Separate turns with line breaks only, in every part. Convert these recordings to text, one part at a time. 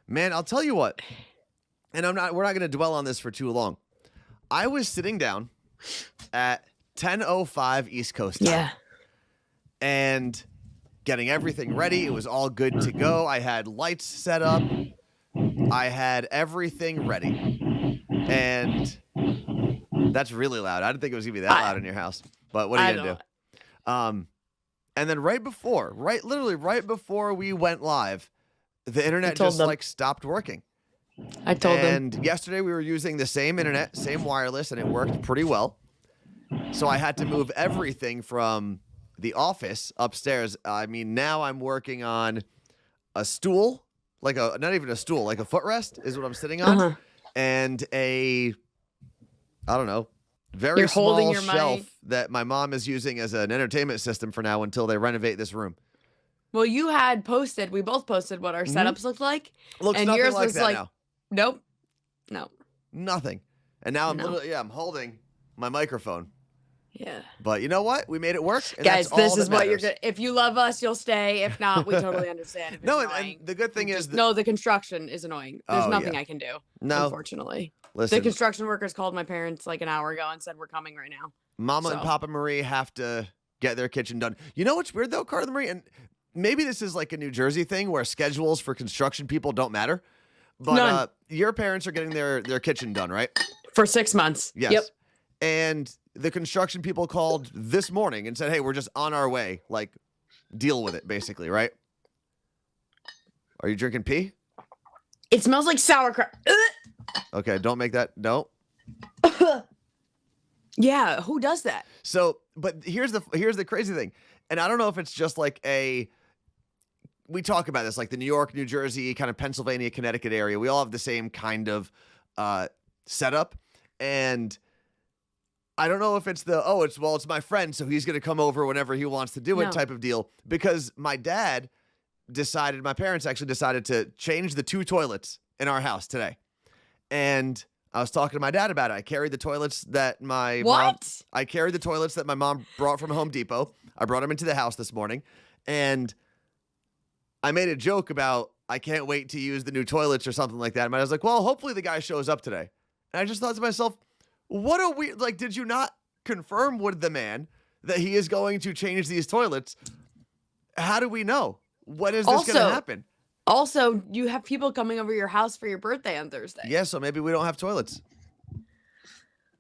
Man, I'll tell you what, and we're not going to dwell on this for too long. I was sitting down at 10:05 East Coast time.
Yeah.
And getting everything ready. It was all good to go. I had lights set up. I had everything ready. And that's really loud. I didn't think it was going to be that loud in your house. But what are you going to do? And then literally right before we went live, the internet just stopped working.
I told them.
And yesterday we were using the same internet, same wireless, and it worked pretty well. So I had to move everything from the office upstairs. I mean, now I'm working on a stool, not even a stool, like a footrest is what I'm sitting on, and I don't know, very small shelf that my mom is using as an entertainment system for now until they renovate this room.
Well, we both posted what our setups looked like.
Looks
and
nothing
yours
like
was
that
like,
now.
Nope. No.
Nothing. And now I'm holding my microphone.
Yeah.
But you know what? We made it work. And
guys, this is what you're
going
to. If you love us, you'll stay. If not, we totally understand. If it's
and the good thing is...
the construction is annoying. There's nothing I can do, unfortunately.
Listen,
the construction workers called my parents like an hour ago and said, we're coming right now.
Mama and Papa Marie have to get their kitchen done. You know what's weird, though, Carla Marie? And maybe this is like a New Jersey thing where schedules for construction people don't matter. But your parents are getting their kitchen done, right?
For 6 months.
Yes.
Yep.
And the construction people called this morning and said, hey, we're just on our way. Like, deal with it, basically, right? Are you drinking pee?
It smells like sauerkraut.
Okay, don't make that. No.
Yeah, who does that?
So, but here's the crazy thing. And I don't know if it's just like we talk about this, like the New York, New Jersey, kind of Pennsylvania, Connecticut area. We all have the same kind of setup. And I don't know if it's it's my friend, so he's going to come over whenever he wants to do it type of deal. Because my parents actually decided to change the 2 toilets in our house today. And I was talking to my dad about it. I carried the toilets that my mom brought from Home Depot. I brought them into the house this morning. And I made a joke about I can't wait to use the new toilets or something like that. And I was like, well, hopefully the guy shows up today. And I just thought to myself, what a weird, did you not confirm with the man that he is going to change these toilets? How do we know? When is this going to happen?
Also, you have people coming over your house for your birthday on Thursday.
Yeah, so maybe we don't have toilets.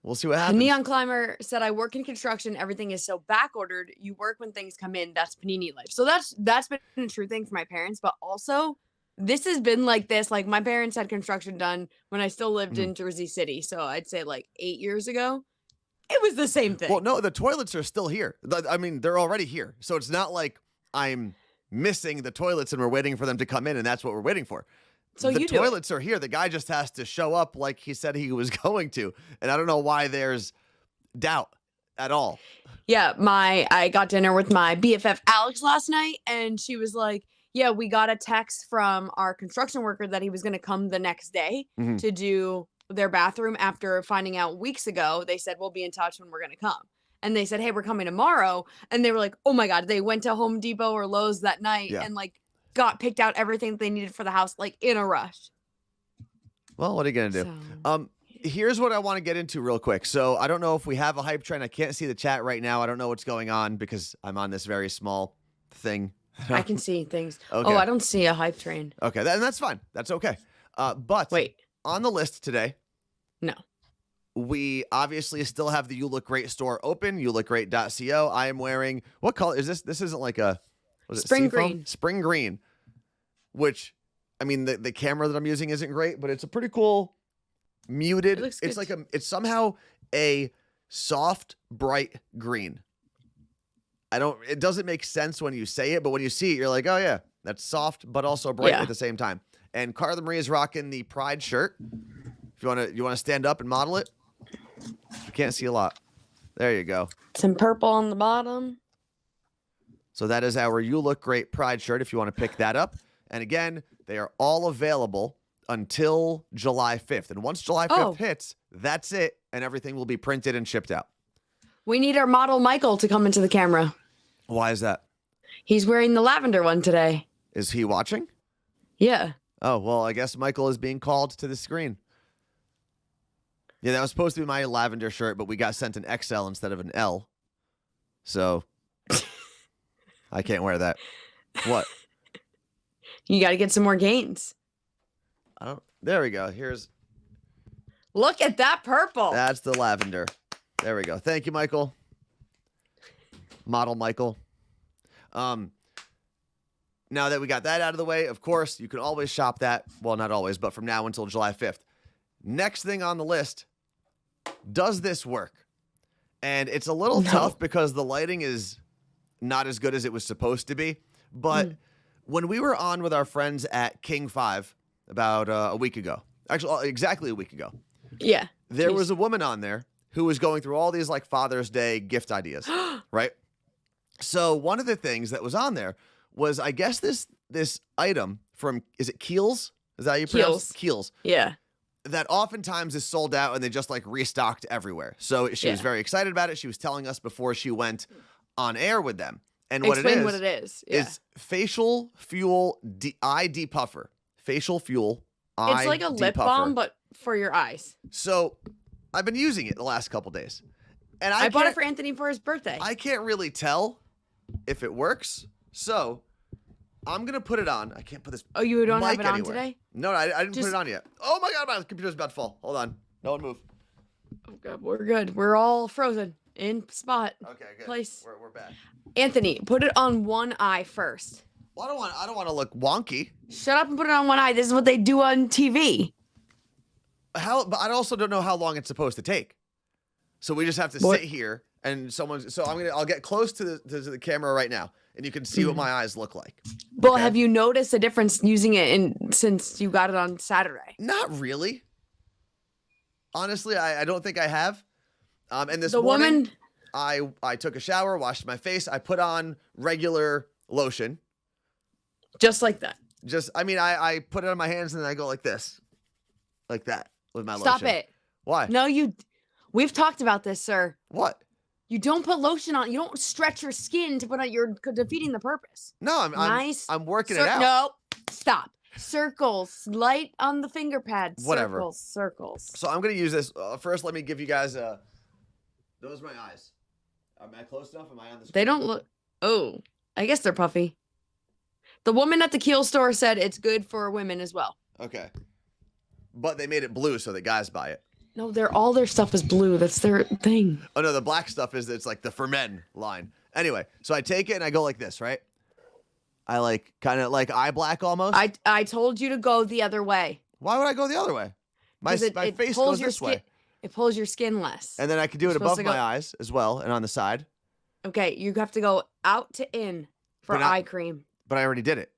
We'll see what happens.
Neon Climber said, I work in construction. Everything is so back ordered. You work when things come in. That's panini life. So that's been a true thing for my parents. But also, this has been like this. Like, my parents had construction done when I still lived in Jersey City. So I'd say like 8 years ago. It was the same thing.
Well, no, the toilets are still here. I mean, they're already here. So it's not like I'm missing the toilets and we're waiting for them to come in and that's what we're waiting for.
So
the toilets are here. The guy just has to show up like he said he was going to. And I don't know why there's doubt at all.
Yeah, I got dinner with my BFF Alex last night, and she was like, yeah, we got a text from our construction worker that he was going to come the next day to do their bathroom after finding out weeks ago. They said, we'll be in touch when we're going to come. And they said, hey, we're coming tomorrow. And they were like, oh my God, they went to Home Depot or Lowe's that night and picked out everything that they needed for the house, like in a rush.
Well, what are you going to do? Here's what I want to get into real quick. So I don't know if we have a hype train. I can't see the chat right now. I don't know what's going on because I'm on this very small thing.
I can see things.
Okay.
Oh, I don't see a hype train.
Okay, that's fine. That's okay. But
wait,
on the list today,
no.
We obviously still have the You Look Great store open, youlookgreat.co. I am wearing, what color is this? This isn't like
spring green.
Spring green, which, I mean, the camera that I'm using isn't great, but it's a pretty cool muted. It's somehow a soft, bright green. It doesn't make sense when you say it, but when you see it, you're like, oh yeah, that's soft, but also bright at the same time. And Carla Marie is rocking the Pride shirt. If you want to stand up and model it. You can't see a lot. There you go.
Some purple on the bottom.
So that is our You Look Great Pride shirt if you want to pick that up. And again, they are all available until July 5th. And once July 5th hits, that's it. And everything will be printed and shipped out.
We need our model Michael to come into the camera.
Why is that?
He's wearing the lavender one today.
Is he watching?
Yeah.
Oh, well, I guess Michael is being called to the screen. Yeah, that was supposed to be my lavender shirt, but we got sent an XL instead of an L. So I can't wear that. What?
You got to get some more gains.
There we go.
Look at that purple.
That's the lavender. There we go. Thank you, Michael. Model Michael. Now that we got that out of the way, of course, you can always shop that. Well, not always, but from now until July 5th. Next thing on the list, does this work? And it's a little tough because the lighting is not as good as it was supposed to be. But when we were on with our friends at King 5 about a week ago, actually exactly a week ago.
Yeah.
There was a woman on there who was going through all these like Father's Day gift ideas, right? So one of the things that was on there was, I guess, this item from, is it Kiehl's? Is that how you pronounce it? Kiehl's.
Yeah.
That oftentimes is sold out and they just like restocked everywhere. So she was very excited about it. She was telling us before she went on air with them. And
Explain what it is.
Is facial fuel eye depuffer. Facial fuel eye
It's like a lip
depuffer.
balm, but for your eyes.
So I've been using it the last couple days. And
I bought it for Anthony for his birthday.
I can't really tell if it works. So I'm going to put it on. I can't put this
Oh, you don't have it on
anywhere.
Today?
No, I didn't put it on yet. Oh my God, my computer's about to fall. Hold on. No one move.
Oh God, we're good. We're all frozen in spot.
Okay, good.
Place.
We're back.
Anthony, put it on one eye first.
Well, I don't want to look wonky.
Shut up and put it on one eye. This is what they do on TV.
But I also don't know how long it's supposed to take. So we just have to sit here and I'll get close to the camera right now and you can see what my eyes look like.
Well, have you noticed a difference using it since you got it on Saturday?
Not really. Honestly, I don't think I have. And this
morning,
I took a shower, washed my face. I put on regular lotion.
Just like that.
I put it on my hands and then I go like this. Like that with my lotion.
Stop it.
Why?
No, we've talked about this, sir.
What?
You don't put lotion on. You don't stretch your skin to put on. You're defeating the purpose.
No, I'm working it out.
No, stop. Circles, light on the finger pad.
Whatever.
Circles.
So I'm gonna use this first. Let me give you guys those are my eyes. Am I close enough? Am I on the screen?
They don't look. Oh, I guess they're puffy. The woman at the Kiehl store said it's good for women as well.
Okay, but they made it blue so that guys buy it.
No, all their stuff is blue. That's their thing.
Oh no, the black stuff it's like the for men line. Anyway, so I take it and I go like this, right? I like kind of like eye black almost.
I told you to go the other way.
Why would I go the other way? My face goes this way.
It pulls your skin less.
And then I could do it above my eyes as well and on the side.
Okay, you have to go out to in for eye cream.
But I already did it.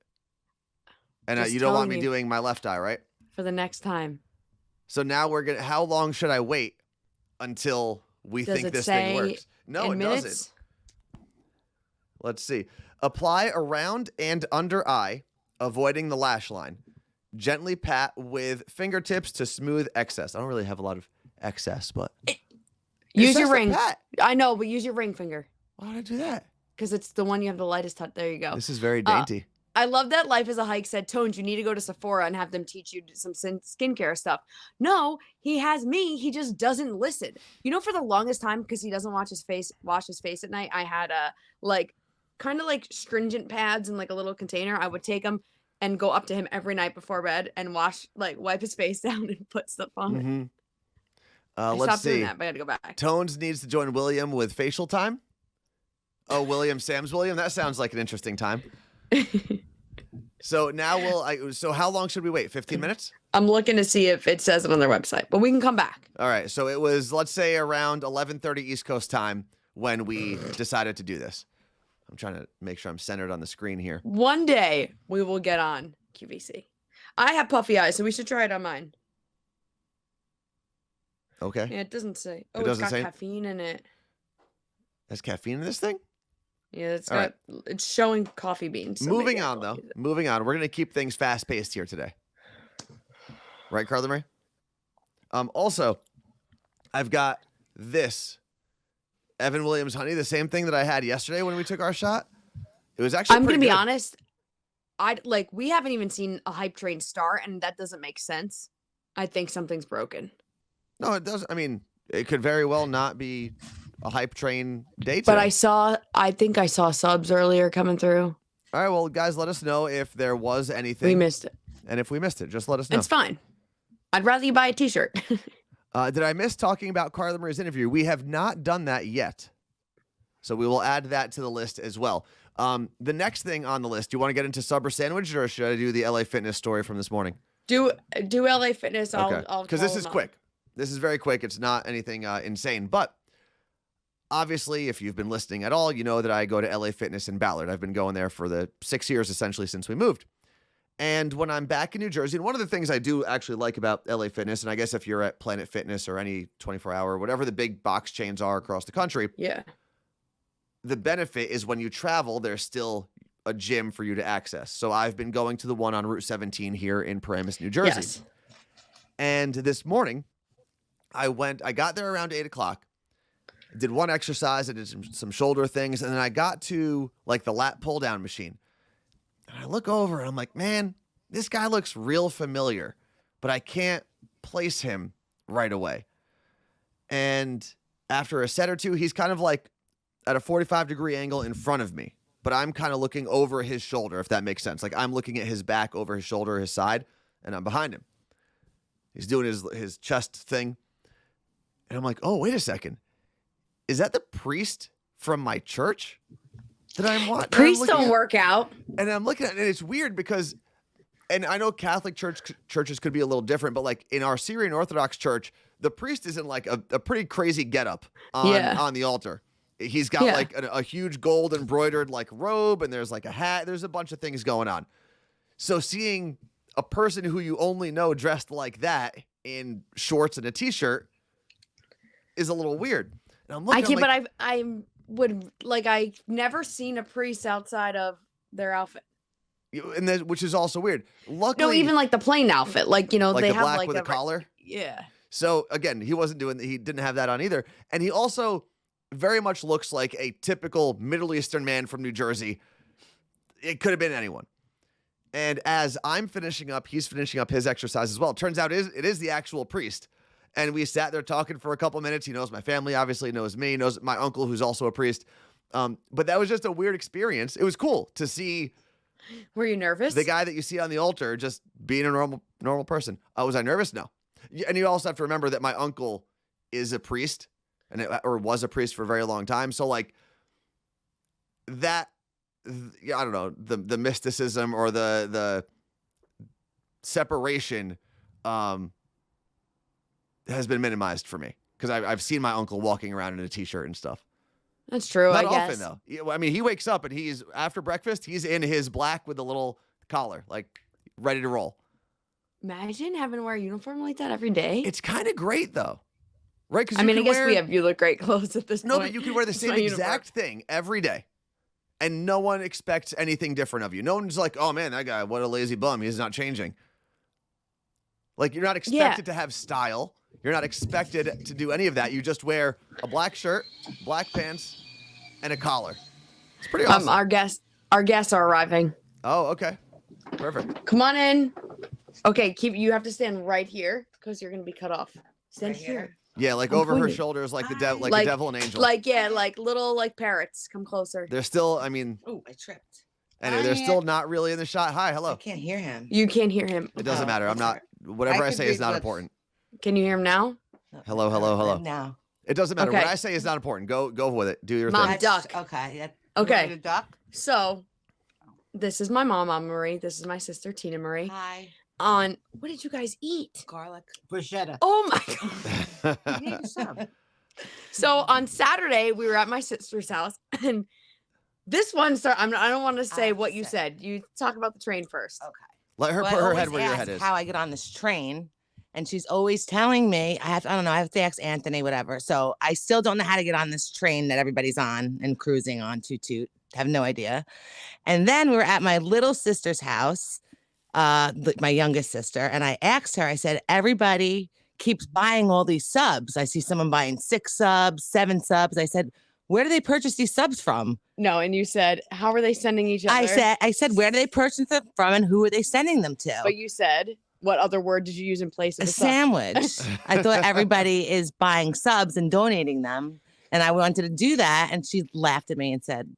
And you don't want me doing my left eye, right?
For the next time.
So now how long should I wait until we think this thing works? No, it doesn't. Let's see. Apply around and under eye, avoiding the lash line. Gently pat with fingertips to smooth excess. I don't really have a lot of excess, but
use your ring. I know, but use your ring finger.
Why would I do that?
Because it's the one you have the lightest touch. There you go.
This is very dainty.
I love that Life is a Hike said, Tones, you need to go to Sephora and have them teach you some skincare stuff. No, he has me. He just doesn't listen. You know, for the longest time, because he doesn't wash his face at night, I had kind of like stringent pads in like a little container. I would take them and go up to him every night before bed and wipe his face down and put stuff on it.
Let's see.
Doing that, but I had to go back.
Tones needs to join William with facial time. Oh, Sam's William. That sounds like an interesting time. So now so how long should we wait? 15 minutes?
I'm looking to see if it says it on their website, but we can come back.
All right. So it was, let's say, around 11:30 East Coast time when we decided to do this. I'm trying to make sure I'm centered on the screen here.
One day we will get on QVC. I have puffy eyes, so we should try it on mine.
Okay.
Yeah, it doesn't say.
Oh, it's got
caffeine in it.
There's caffeine in this thing?
Yeah, it's showing coffee beans. So
Moving on, though. Moving on. We're going to keep things fast-paced here today. Right, Carla Marie? Also, I've got this Evan Williams honey, the same thing that I had yesterday when we took our shot. It was actually
I'm going to be honest. we haven't even seen a hype train start, and that doesn't make sense. I think something's broken.
No, it doesn't. I mean, it could very well not be a hype train day
But
today.
I think I saw subs earlier coming through.
All right, well, guys, let us know if there was anything.
We missed it.
And if we missed it, just let us know.
It's fine. I'd rather you buy a t-shirt.
Did I miss talking about Carla Marie's interview? We have not done that yet. So we will add that to the list as well. The next thing on the list, do you want to get into sub or sandwich, or should I do the LA Fitness story from this morning?
Do LA Fitness.
Okay. Because this is quick. This is very quick. It's not anything insane. But obviously, if you've been listening at all, you know that I go to LA Fitness in Ballard. I've been going there for the 6 years, essentially, since we moved. And when I'm back in New Jersey, and one of the things I do actually like about LA Fitness, and I guess if you're at Planet Fitness or any 24-hour, whatever the big box chains are across the country,
yeah,
the benefit is when you travel, there's still a gym for you to access. So I've been going to the one on Route 17 here in Paramus, New Jersey.
Yes.
And this morning, I got there around 8 o'clock, did one exercise, I did some shoulder things, and then I got to like the lat pull down machine. And I look over and I'm like, man, this guy looks real familiar, but I can't place him right away. And after a set or two, he's kind of like at a 45-degree angle in front of me, but I'm kind of looking over his shoulder, if that makes sense. Like I'm looking at his back over his shoulder, his side, and I'm behind him. He's doing his chest thing. And I'm like, oh, wait a second. Is that the priest from my church that I'm watching?
Priests don't work out.
And I'm looking at it, and it's weird because, and I know Catholic churches could be a little different, but like in our Syrian Orthodox church, the priest is in like a pretty crazy getup on the altar. He's got like a huge gold embroidered like robe, and there's like a hat. There's a bunch of things going on. So seeing a person who you only know dressed like that in shorts and a t-shirt is a little weird. And I'm looking,
I've never seen a priest outside of their outfit.
And which is also weird. Luckily,
no, even like the plain outfit, like they
the
have
black
like
with a collar.
Yeah.
So again, he didn't have that on either, and he also very much looks like a typical Middle Eastern man from New Jersey. It could have been anyone. And as I'm finishing up, he's finishing up his exercise as well. It turns out it is the actual priest. And we sat there talking for a couple minutes. He knows my family, obviously knows me, knows my uncle, who's also a priest. But that was just a weird experience. It was cool to see.
Were you nervous?
The guy that you see on the altar just being a normal person. Was I nervous? No. And you also have to remember that my uncle is a priest or was a priest for a very long time. So like that, I don't know, the mysticism or the separation has been minimized for me because I've seen my uncle walking around in a t-shirt and stuff.
That's true.
Not
I
often
guess.
though. I mean, he wakes up and he's after breakfast. He's in his black with a little collar, like ready to roll.
Imagine having to wear a uniform like that every day.
It's kind of great though, right? Because
I mean, I guess you look great clothes at this point.
No, but you can wear the same exact thing every day, and no one expects anything different of you. No one's like, "Oh man, that guy, what a lazy bum. He's not changing." Like you're not expected to have style. You're not expected to do any of that. You just wear a black shirt, black pants, and a collar. It's pretty awesome.
Our guests are arriving.
Oh, okay. Perfect.
Come on in. Okay, you have to stand right here because you're gonna be cut off. Stand right here.
Yeah, like over her shoulders, like the devil and angel.
Like little like parrots. Come closer.
They're still, I mean.
Oh, I tripped.
Anyway, they're still not really in the shot. Hi, hello.
I can't hear him.
You can't hear him.
It doesn't matter. I'm not. Whatever I say is not important.
Can you hear him now?
Hello.
Now.
It doesn't matter. What I say is not important. Go with it. Do your
Mom,
thing.
duck.
Okay.
Okay.
Duck.
So, this is my mom, Mama Marie. This is my sister, Tina Marie.
Hi.
What did you guys eat?
Garlic. Bruschetta.
Oh my God.
You need some.
So on Saturday, we were at my sister's house, and this one, I don't want to say what you said. You talk about the train first.
Okay.
Let her put her head where your head is.
How I get on this train, and she's always telling me I don't know. I have to ask Anthony, whatever. So I still don't know how to get on this train that everybody's on and cruising on. Toot. Have no idea. And then we were at my little sister's house, my youngest sister, and I asked her. I said, everybody keeps buying all these subs. I see someone buying 6 subs, 7 subs. I said, where do they purchase these subs from?
No, and you said, how are they sending each other?
I said, where do they purchase them from and who are they sending them to?
But you said, what other word did you use in place of
a
a sub?
sandwich. I thought everybody is buying subs and donating them. And I wanted to do that. And she laughed at me and said,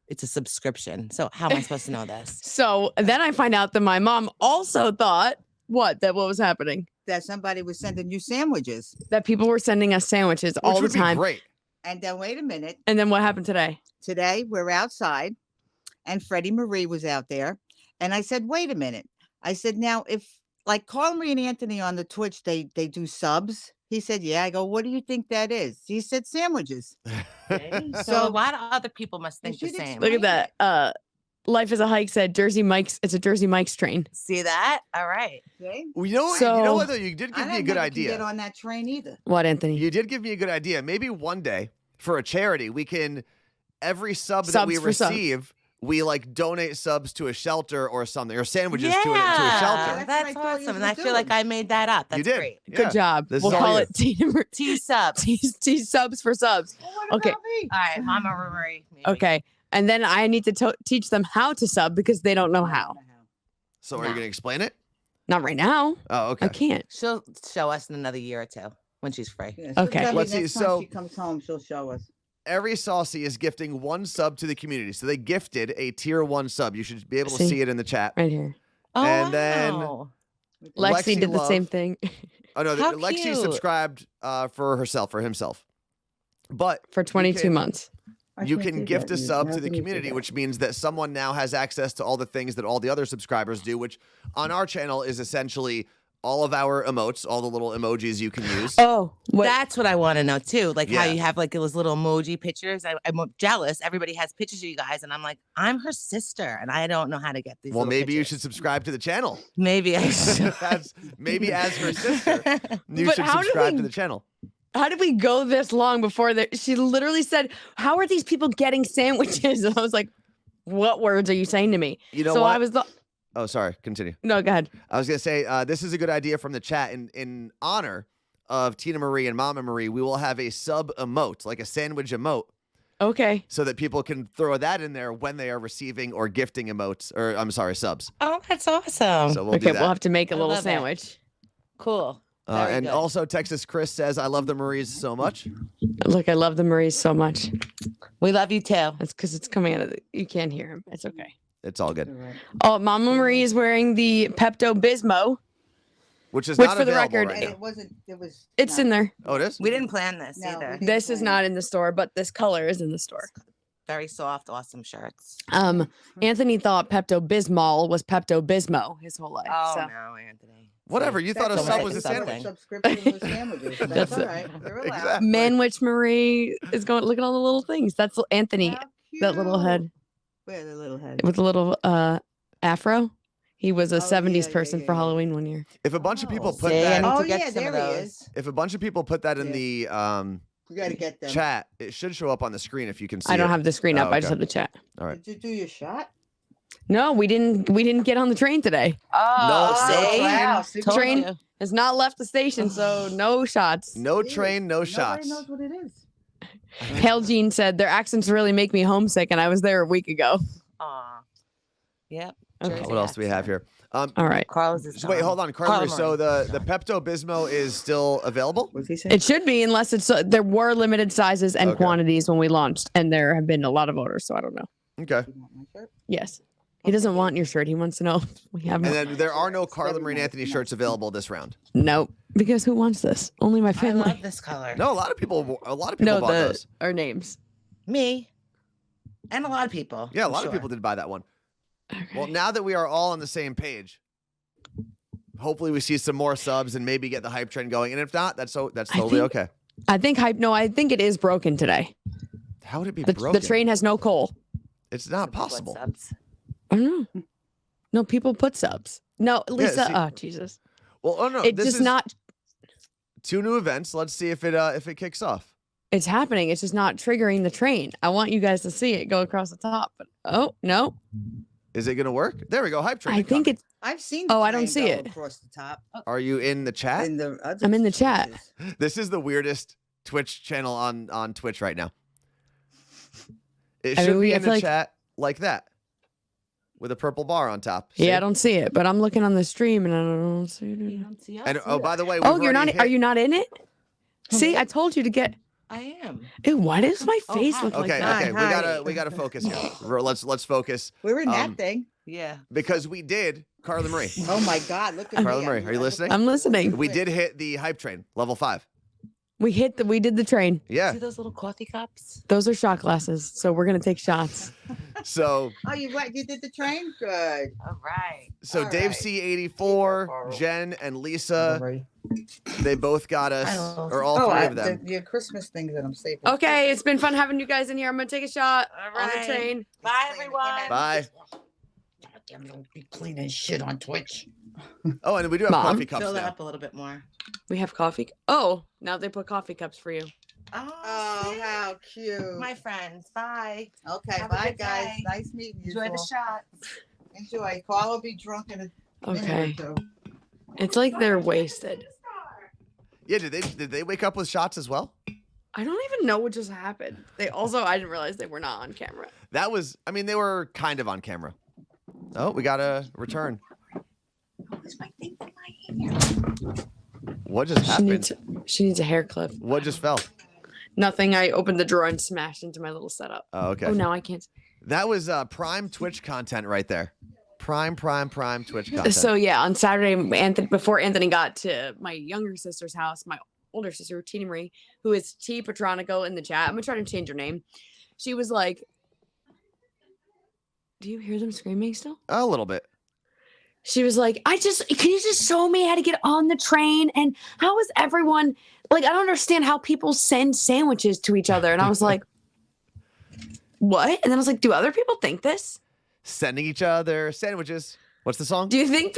it's a subscription. So how am I supposed to know this?
So then I find out that my mom also thought what was happening?
That somebody was sending you sandwiches.
That people were sending us sandwiches all the
would be
time.
great.
And then wait a minute.
And then what happened today?
Today we're outside and Freddie Marie was out there. And I said, wait a minute. I said, now if like Carla Marie and Anthony on the Twitch, they do subs. He said, yeah. I go, what do you think that is? He said sandwiches.
So a lot of other people must think the
should
same.
Look at that. Life is a Hike said Jersey Mike's. It's a Jersey Mike's train.
See that? All right.
See?
Well, you know what?
So-
you know what though? You did give me a good
Get
idea.
on that train either.
What, Anthony?
You did give me a good idea. Maybe one day for a charity, we can every sub that
Subs
we
for subs.
receive, we like donate subs to a shelter or something, or sandwiches to a shelter.
That's what I
That's
thought you
awesome.
was
And I feel like
doing.
I made that up. That's
You did.
great.
Yeah.
Good job.
This
We'll
is all
call
you.
it
T subs.
T subs for subs.
Well, what
Okay.
about me?
All right, Mama Marie. maybe.
Okay. And then I need to teach them how to sub because they don't know how.
So are you
No.
going to explain it?
Not right now.
Oh, okay.
I can't.
She'll show us in another year or two when she's free.
Yeah, she'll
Okay.
tell me
Let's see,
next time
so-
she comes home, she'll show us.
Every Saucy is gifting one sub to the community. So they gifted a tier 1 sub. You should be able to
See?
see it in the chat.
Right here.
Oh,
And then-
wow.
Lexi did the
Love.
same thing
Oh, no,
How
Lexi
cute.
subscribed for himself. But
for 22
can-
months.
you can gift a sub to the community, which means that someone now has access to all the things that all the other subscribers do, which on our channel is essentially all of our emotes, all the little emojis you can use.
Oh, what?
That's what I want to know too. Like how
Yeah.
you have like those little emoji pictures. I'm jealous. Everybody has pictures of you guys, and I'm like, I'm her sister, and I don't know how to get these.
Well,
little
maybe you
pictures.
should subscribe to the channel.
Maybe I should.
Maybe as her sister, you
But
should
how do
subscribe
we-
to the channel.
How did we go this long before that? She literally said, "How are these people getting sandwiches?" And I was like, "What words are you saying to me?"
You know
so
what?
I was the
Oh, sorry. Continue.
no. Go ahead.
I was going to say, this is a good idea from the chat. In honor of Tina Marie and Mama Marie, we will have a sub emote, like a sandwich emote,
Okay.
so that people can throw that in there when they are receiving or gifting emotes, or I'm sorry, subs.
Oh, that's awesome.
So we'll do
Okay.
that.
We'll have to make a
I
little
love it.
sandwich.
Cool. Very
And
good.
also, Texas Chris says, I love the Maries so much.
Look, I love the Maries so much.
We love you too.
That's because it's coming out of you can't hear him. It's okay.
It's all good.
Oh, Mama Marie is wearing the Pepto Bismol.
Which is
Which,
not
for the
available
record,
right
And
now.
it wasn't, it was.
It's
not-
in there.
Oh, it is?
We didn't plan this
No,
either.
we didn't.
This is not in the store, but this color is in the store.
Very soft, awesome shirts.
Anthony thought Pepto Bismol was Pepto Bismo his whole life.
Oh
so.
no, Anthony.
Whatever. You thought a
That's
sub
all
was a
right.
sandwich.
Subscription with sandwiches. That's
That's
all
it.
right. You're allowed.
Exactly.
Manwich Marie is going. Look at all the little things. That's Anthony,
How
that little
cute.
head
Where the little head?
with the little afro. He was a
Oh,
70s
yeah,
person
yeah,
for
yeah.
Halloween one year.
If a bunch of people put
See, I
that,
need
Oh,
to get
yeah,
some
there
of
he
those.
is.
if a bunch of people put that in
Yeah.
the
You got to get them.
chat, it should show up on the screen if you can see
I don't
it.
have the screen
Oh,
up. I just
okay.
have the chat.
All right.
Did you do your shot?
No, we didn't get on the train today.
Oh,
no
see?
wow. See,
Told
Train-
you.
It's not left the station, so no shots.
No
See?
train, no shots.
Nobody knows what it is.
Hale Jean said their accents really make me homesick, and I was there a week ago.
Aw. Yep.
Okay.
Jersey
What else do we have
accent.
here?
All right.
Carlos is
So wait, hold on, Carla.
Carla
So the Pepto Bismol is still available?
What's he saying?
It should be, unless it's there were limited sizes and
Okay.
quantities when we launched, and there have been a lot of orders. So I don't know.
Okay.
You want my shirt?
Yes, he doesn't want your shirt. He wants to know if we have.
And
more.
then there are no Carla Marie and Anthony shirts available this round.
Nope. Because who wants this? Only my
I
family.
love this color.
No, a lot of people
no,
bought those.
our names.
Me. And a lot of people.
Yeah, a
I'm
lot of
sure.
people did buy that one.
Okay.
Well, now that we are all on the same page, hopefully we see some more subs and maybe get the hype train going. And if not, that's totally
think-
okay.
I think hype. No, I think it is broken today.
How would it be
The
broken?
train has no coal.
It's not
People put
possible.
subs.
I don't know. No, people put subs. No, Lisa.
see-
Oh, Jesus.
Well, oh no,
It's
this
just
is
not.
2 new events. Let's see if it kicks off.
It's happening. It's just not triggering the train. I want you guys to see it go across the top. But oh no,
Is it gonna work? There we go. Hype train.
I think
incoming.
it's.
I've seen.
Oh,
the
I don't
train
see
go
it.
across the top.
Are you in the chat?
In the other
I'm in the chat.
pages.
This is the weirdest Twitch channel on Twitch right now. It should be in the chat like that with a purple bar on top. See?
Yeah, I don't see it, but I'm looking on the stream and I don't see it.
You don't see us?
And oh, by the way,
you're not. Are you not in it? See, I told you to get.
I am.
Ew, why does my face look like that?
Okay, we gotta focus here. Let's focus.
We're in that thing.
Yeah.
Because we did Carla Marie.
Oh my God! Look at
Carla Marie. Are you listening?
I'm listening.
We did hit the hype train, level 5.
We did the train.
Yeah.
See those little coffee cups?
Those are shot glasses, so we're gonna take shots.
So.
Oh, you did the train? Good.
All right.
So Dave C84, Jen, and Lisa, they both got us, or all 3 of them.
Your Christmas things that I'm saving.
Okay, it's been fun having you guys in here. I'm gonna take a shot on the train.
Bye, everyone.
Bye.
Goddamn, don't be cleaning shit on Twitch.
Oh, and we do have
Mom,
coffee cups
Fill that
now.
up a little bit more.
We have coffee. Oh, now they put coffee cups for you.
Oh, how cute.
My friends. Bye.
Okay,
Have a
bye
good
guys.
day.
Nice meeting you.
Enjoy the shot.
Enjoy. Carl will be drunk in a minute
Okay.
or two.
It's like they're wasted.
Yeah, did they wake up with shots as well?
I don't even know what just happened. I didn't realize they were not on camera.
That was, I mean, they were kind of on camera. Oh, we got a return. What just happened?
She needs a hair clip.
What just fell?
Nothing. I opened the drawer and smashed into my little setup.
Oh, okay.
Oh, now I can't.
That was prime Twitch content right there. Prime Twitch content.
So yeah, on Saturday, before Anthony got to my younger sister's house, my older sister, Tina Marie, who is T Petronico in the chat. I'm gonna try to change her name. She was like, "Do you hear them screaming still?"
A little bit.
She was like, can you just show me how to get on the train? And how is everyone like, I don't understand how people send sandwiches to each other. And I was like, what? And then I was like, do other people think this?
Sending each other sandwiches. What's the song?
Do you think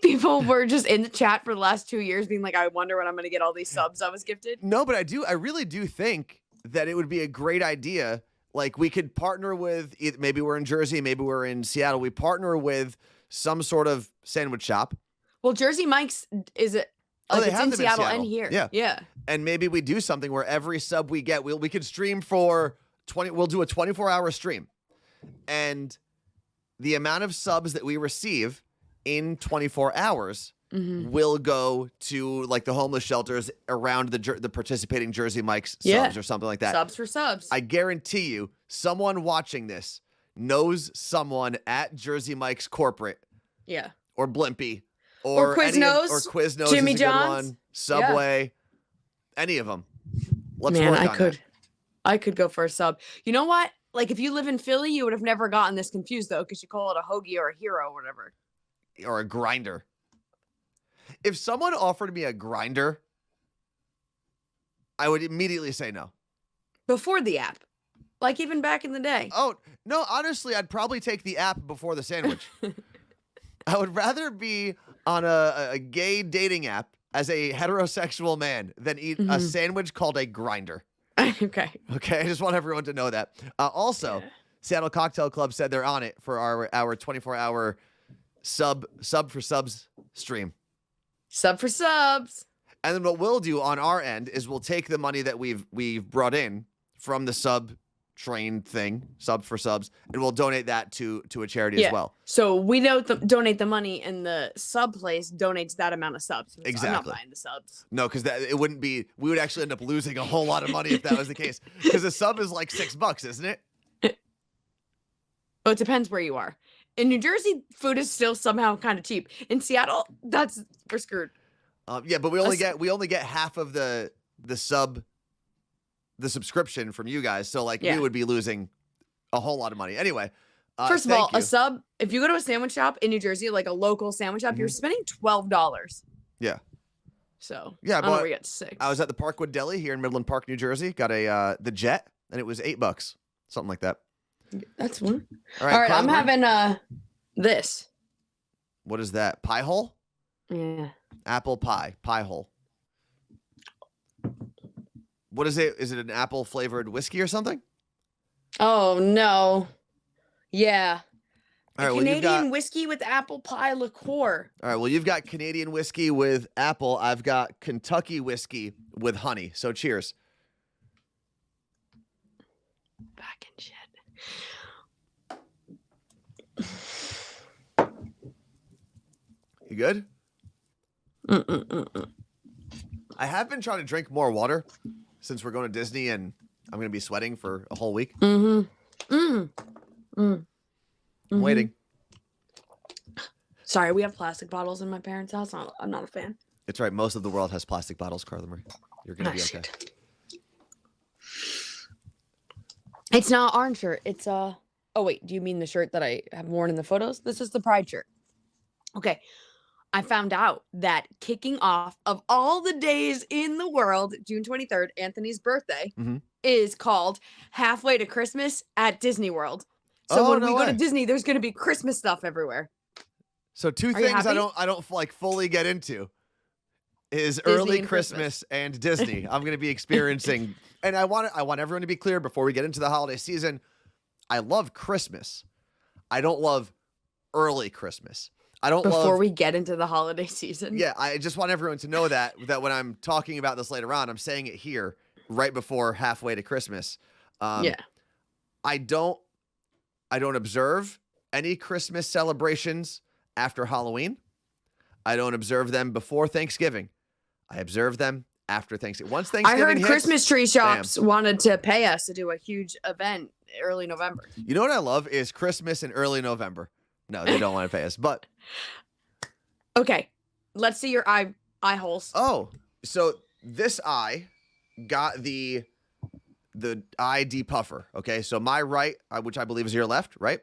people were just in the chat for the last 2 years being like, I wonder when I'm going to get all these subs I was gifted?
No, but I really do think that it would be a great idea. Like we could partner with, maybe we're in Jersey, maybe we're in Seattle. We partner with some sort of sandwich shop.
Well, Jersey Mike's is it? Like
they
it's
have
in
them
Seattle and here. Yeah.
And maybe we do something where every sub we get, we could stream for 20. We'll do a 24-hour stream, and the amount of subs that we receive in 24 hours will go to like the homeless shelters around the participating Jersey Mike's subs or something like that.
Subs for subs.
I guarantee you, someone watching this knows someone at Jersey Mike's corporate.
Yeah.
Or Blimpie. Or
Quiznos.
Or Quiznos
Jimmy
is a good
John's.
one. Subway. Any of them. Let's work on that.
I could go for a sub. You know what? Like if you live in Philly, you would have never gotten this confused though, because you call it a hoagie or a hero or whatever.
Or a grinder. If someone offered me a grinder, I would immediately say no.
Before the app. Like even back in the day.
Oh, no, honestly, I'd probably take the app before the sandwich. I would rather be on a gay dating app as a heterosexual man than eat a sandwich called a grinder.
Okay.
Okay, I just want everyone to know that. Also, Seattle Cocktail Club said they're on it for our 24-hour sub for subs stream.
Sub for subs.
And then what we'll do on our end is we'll take the money that we've brought in from the sub train thing, sub for subs, and we'll donate that to a charity as well.
So we donate the money, and the sub place donates that amount of subs. So
exactly.
I'm not buying the subs.
No, because it wouldn't be. We would actually end up losing a whole lot of money if that was the case. Because a sub is like $6, isn't it?
Oh, it depends where you are. In New Jersey, food is still somehow kind of cheap. In Seattle, we're screwed.
Yeah, but we only get half of the subscription from you guys, so like we would be losing a whole lot of money anyway.
First of all, a sub, if you go to a sandwich shop in New Jersey, like a local sandwich shop, you're spending $12.
Yeah.
So
yeah,
I don't know where you got $6.
I was at the Parkwood Deli here in Midland Park, New Jersey. Got the Jet, and it was $8, something like that.
That's one.
All
right, I'm having this.
What is that? Pie hole?
Yeah.
Apple pie hole. What is it? Is it an apple flavored whiskey or something?
Oh no. Yeah.
All right,
Canadian whiskey with apple pie liqueur.
All right, well, you've got Canadian whiskey with apple. I've got Kentucky whiskey with honey. So cheers.
Back in shit.
You good? I have been trying to drink more water since we're going to Disney and I'm going to be sweating for a whole week. I'm waiting.
Sorry, we have plastic bottles in my parents' house. I'm not a fan.
It's right. Most of the world has plastic bottles, Carla Marie. You're going to be okay.
Shit. It's not orange shirt. It's oh wait, do you mean the shirt that I have worn in the photos? This is the Pride shirt. Okay. I found out that kicking off of all the days in the world, June 23rd, Anthony's birthday, is called Halfway to Christmas at Disney World. So when we go to Disney, there's going to be Christmas stuff everywhere.
So two things I don't like fully get into is Disney early Christmas and Disney. I'm going to be experiencing, and I want everyone to be clear before we get into the holiday season. I love Christmas. I don't love early Christmas. I don't
Before we get into the holiday season.
Yeah, I just want everyone to know that when I'm talking about this later on, I'm saying it here right before halfway to Christmas.
Yeah.
I don't observe any Christmas celebrations after Halloween. I don't observe them before Thanksgiving. I observe them after Thanksgiving. Once Thanksgiving
I heard
hits,
Christmas tree shops wanted to pay us to do a huge event early November.
You know what I love is Christmas in early November. No, they don't want to pay us, but
okay. Let's see your eye holes.
Oh, so this eye got the eye depuffer. Okay, so my right, which I believe is your left, right?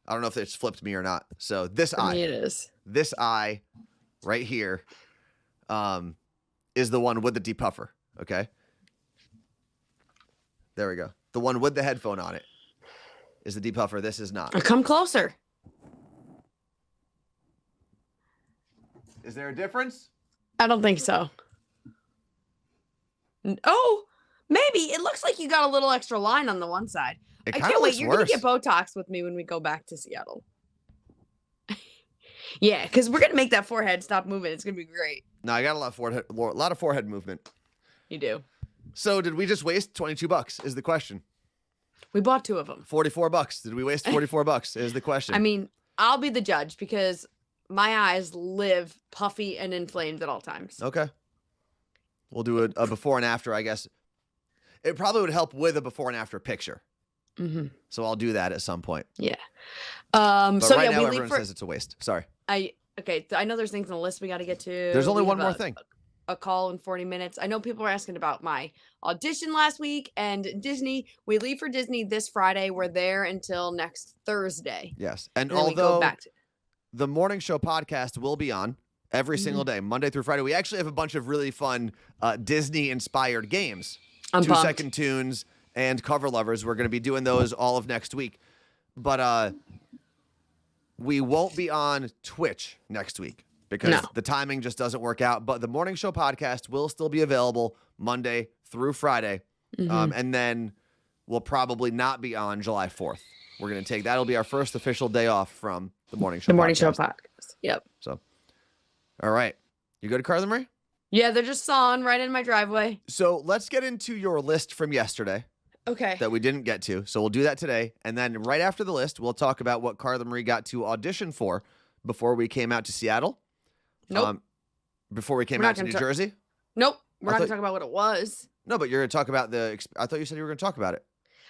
I don't know if it's flipped me or not. So this eye,
it is.
This eye, right here, is the one with the depuffer. Okay, there we go. The one with the headphone on it is the depuffer. This is not.
Come closer.
Is there a difference?
I don't think so. Oh, maybe. It looks like you got a little extra line on the one side. I can't wait. You're going to get Botox with me when we go back to Seattle. Yeah, because we're going to make that forehead stop moving. It's going to be great.
No, I got a lot of forehead movement.
You do.
So did we just waste $22 is the question.
We bought 2 of them.
$44. Did we waste $44 is the question.
I mean, I'll be the judge because my eyes live puffy and inflamed at all times.
Okay. We'll do a before and after, I guess. It probably would help with a before and after picture. So I'll do that at some point.
Yeah.
But
so
right
yeah,
now,
we
everyone says it's a waste. Sorry.
I know there's things on the list we got to get to.
There's only one more thing.
A call in 40 minutes. I know people are asking about my audition last week and Disney. We leave for Disney this Friday. We're there until next Thursday.
Yes. And
then
although
we go back to
the morning show podcast will be on every single day, Monday through Friday. We actually have a bunch of really fun Disney-inspired games.
I'm
2-second tunes and cover lovers. We're going to be doing those all of next week. But we won't be on Twitch next week because the timing just doesn't work out. But the morning show podcast will still be available Monday through Friday. And then we'll probably not be on July 4th. We're going to take that'll be our first official day off from the morning show.
The morning show podcast. Yep.
So, all right. You go to Carla Marie?
Yeah, they're just on right in my driveway.
So let's get into your list from yesterday.
Okay.
That we didn't get to. So we'll do that today. And then right after the list, we'll talk about what Carla Marie got to audition for before we came out to Seattle.
Nope.
Before we came out to New Jersey.
Nope. We're not going to talk about what it was.
No, but you're going to talk about I thought you said you were going to talk about it.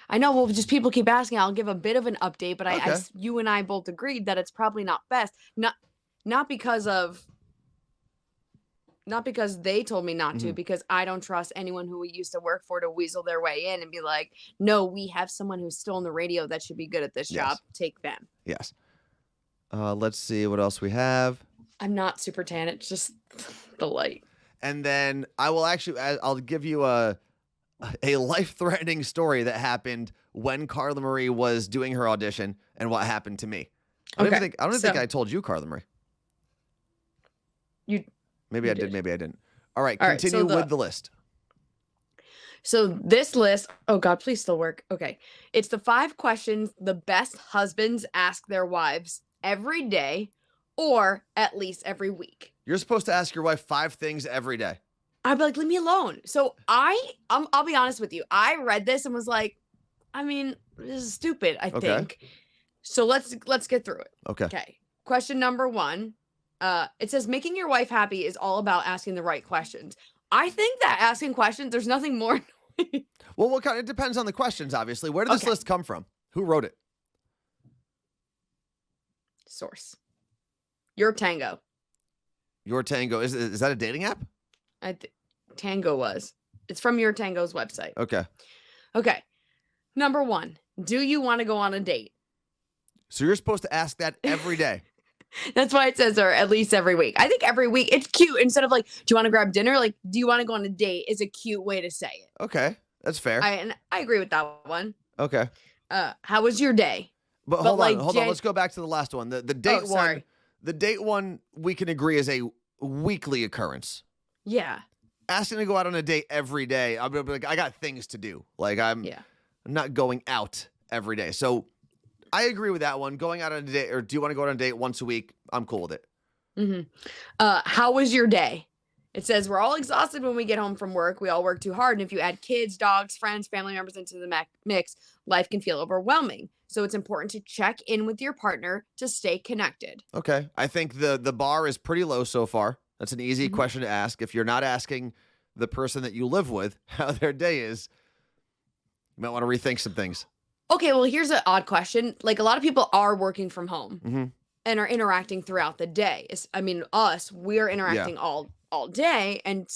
I know. Well, just people keep asking. I'll give a bit of an update, but you and I both agreed that it's probably not best. Not because they told me not to, because I don't trust anyone who we used to work for to weasel their way in and be like, no, we have someone who's still on the radio that should be good at this job. Take them.
Yes. Let's see what else we have.
I'm not super tan. It's just the light.
And then I'll give you a life-threatening story that happened when Carla Marie was doing her audition and what happened to me. I don't think I told you, Carla Marie. Maybe I did, maybe I didn't. All right, continue with the list.
So this list, oh God, please still work. Okay. It's the 5 questions the best husbands ask their wives every day or at least every week.
You're supposed to ask your wife 5 things every day.
I'd be like, leave me alone. So I'll be honest with you. I read this and was like, I mean, this is stupid, I
Okay.
think. So let's get through it.
Okay.
Okay. Question number 1. It says making your wife happy is all about asking the right questions. I think that asking questions, there's nothing more annoying.
Well, what kind? It depends on the questions, obviously. Where did this
Okay.
list come from? Who wrote it?
Source. Your Tango.
Your Tango. Is that a dating app?
Tango was. It's from Your Tango's website.
Okay.
Okay. Number 1. Do you want to go on a date?
So you're supposed to ask that every day.
That's why it says, or at least every week. I think every week it's cute. Instead of like, do you want to grab dinner? Like, do you want to go on a date? Is a cute way to say it.
Okay. That's fair.
I agree with that one.
Okay.
How was your day?
But hold on. Let's go back to the last one. The date one.
Sorry.
The date one we can agree is a weekly occurrence.
Yeah.
Asking to go out on a date every day, I'm gonna be like, I got things to do. Like I'm not going out every day. So I agree with that one. Going out on a date, or do you want to go out on a date once a week? I'm cool with it.
How was your day? It says we're all exhausted when we get home from work. We all work too hard. And if you add kids, dogs, friends, family members into the mix, life can feel overwhelming. So it's important to check in with your partner to stay connected.
Okay. I think the bar is pretty low so far. That's an easy question to ask. If you're not asking the person that you live with how their day is, you might want to rethink some things.
Okay, well, here's an odd question. Like, a lot of people are working from home and are interacting throughout the day. We're interacting all day, and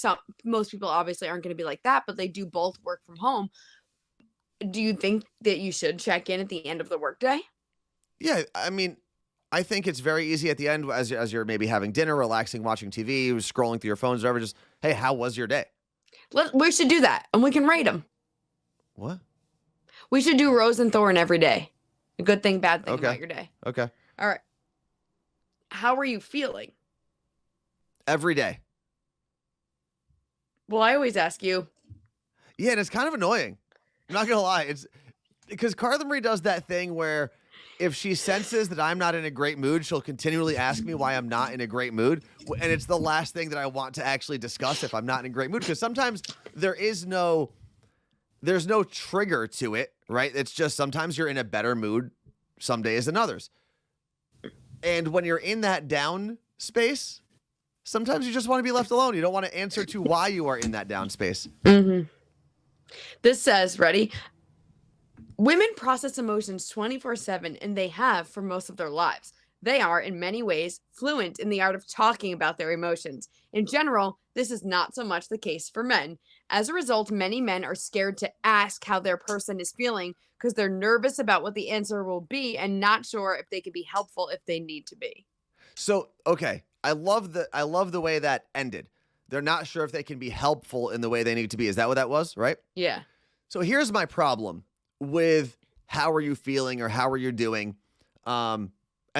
most people obviously aren't going to be like that, but they do both work from home. Do you think that you should check in at the end of the workday? Yeah,
I mean, I think it's very easy at the end as you're maybe having dinner, relaxing, watching TV, scrolling through your phones, or whatever. Just, hey, how was your day?
We should do that, and we can rate them.
What?
We should do Rose and Thorn every day. A good thing, bad thing about your day.
Okay.
All right. How are you feeling?
Every day.
Well, I always ask you.
Yeah, and it's kind of annoying. I'm not going to lie. It's because Carla Marie does that thing where if she senses that I'm not in a great mood, she'll continually ask me why I'm not in a great mood. And it's the last thing that I want to actually discuss if I'm not in a great mood. Because sometimes there's no trigger to it, right? It's just sometimes you're in a better mood some days than others. And when you're in that down space, sometimes you just want to be left alone. You don't want to answer to why you are in that down space.
This says, ready? Women process emotions 24/7, and they have for most of their lives. They are, in many ways, fluent in the art of talking about their emotions. In general, this is not so much the case for men. As a result, many men are scared to ask how their person is feeling because they're nervous about what the answer will be and not sure if they can be helpful if they need to be.
So, okay, I love the way that ended. They're not sure if they can be helpful in the way they need to be. Is that what that was, right?
Yeah.
So here's my problem with how are you feeling or how are you doing? And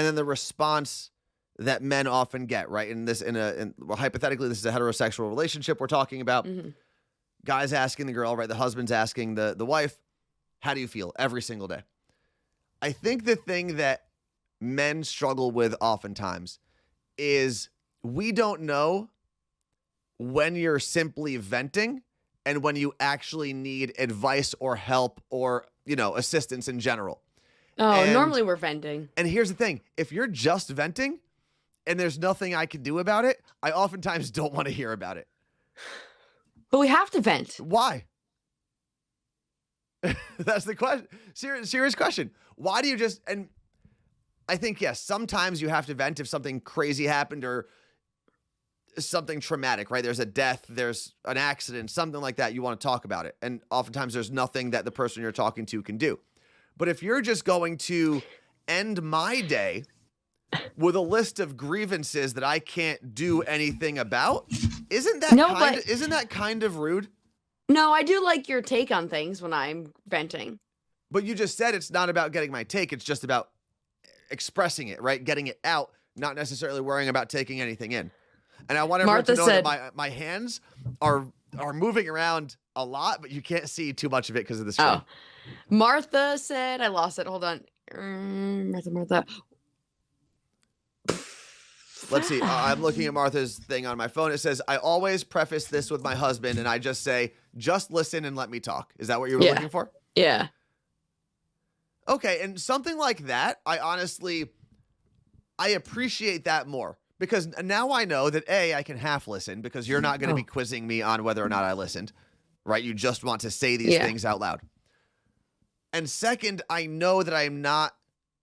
then the response that men often get, right? Well, hypothetically, this is a heterosexual relationship we're talking about. Guys asking the girl, right? The husband's asking the wife, how do you feel every single day? I think the thing that men struggle with oftentimes is we don't know when you're simply venting and when you actually need advice or help or, assistance in general.
Oh, normally we're venting.
And here's the thing. If you're just venting and there's nothing I can do about it, I oftentimes don't want to hear about it.
But we have to vent.
Why? That's the question. Serious question. Why do you and I think, yes, sometimes you have to vent if something crazy happened or something traumatic, right? There's a death, there's an accident, something like that. You want to talk about it. And oftentimes there's nothing that the person you're talking to can do. But if you're just going to end my day with a list of grievances that I can't do anything about, isn't that kind of rude?
No, I do like your take on things when I'm venting.
But you just said it's not about getting my take. It's just about expressing it, right? Getting it out, not necessarily worrying about taking anything in. And I want everyone to know that my hands are moving around a lot, but you can't see too much of it because of the screen.
Oh. Martha said, I lost it. Hold on. Martha.
Let's see. I'm looking at Martha's thing on my phone. It says, I always preface this with my husband, and I just say, just listen and let me talk. Is that what you were looking for?
Yeah.
Okay, and something like that, I appreciate that more because now I know that I can half listen because you're not going to be quizzing me on whether or not I listened, right? You just want to say these things out loud. And second, I know that I am not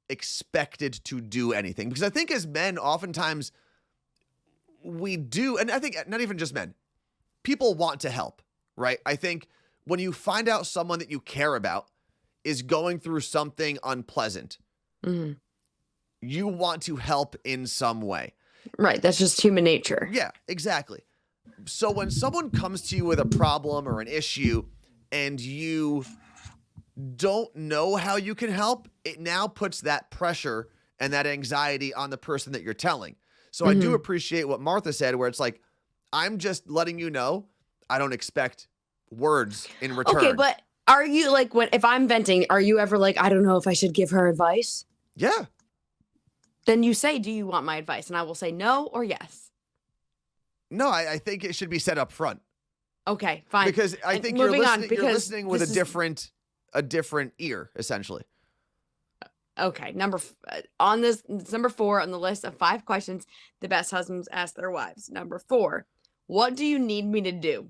expected to do anything because I think as men, oftentimes we do, and I think not even just men, people want to help, right? I think when you find out someone that you care about is going through something unpleasant, you want to help in some way.
Right. That's just human nature.
Yeah, exactly. So when someone comes to you with a problem or an issue and you don't know how you can help, it now puts that pressure and that anxiety on the person that you're telling. So I do appreciate what Martha said, where it's like, I'm just letting you know I don't expect words in return.
Okay, but are you like, if I'm venting, are you ever like, I don't know if I should give her advice?
Yeah.
Then you say, do you want my advice? And I will say no or yes.
No, I think it should be said up front.
Okay, fine.
Because I think you're listening with a different ear, essentially.
Okay, number 4 on the list of 5 questions the best husbands ask their wives. Number 4, what do you need me to do?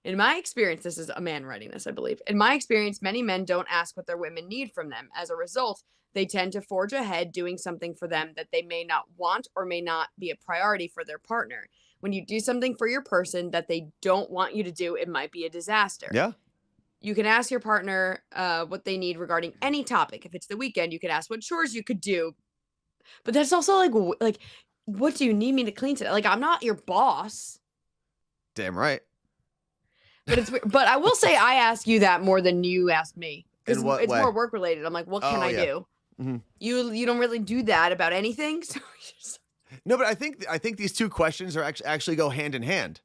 In my experience, this is a man writing this, I believe. In my experience, many men don't ask what their women need from them. As a result, they tend to forge ahead doing something for them that they may not want or may not be a priority for their partner. When you do something for your person that they don't want you to do, it might be a disaster.
Yeah.
You can ask your partner what they need regarding any topic. If it's the weekend, you can ask what chores you could do. But that's also like, what do you need me to clean today? Like, I'm not your boss.
Damn right.
But I will say I ask you that more than you ask me.
In what
it's
way?
more work related. I'm like, what can I do?
Mm-hmm.
You don't really do that about anything. So
no, but I think these two questions are actually go hand in hand.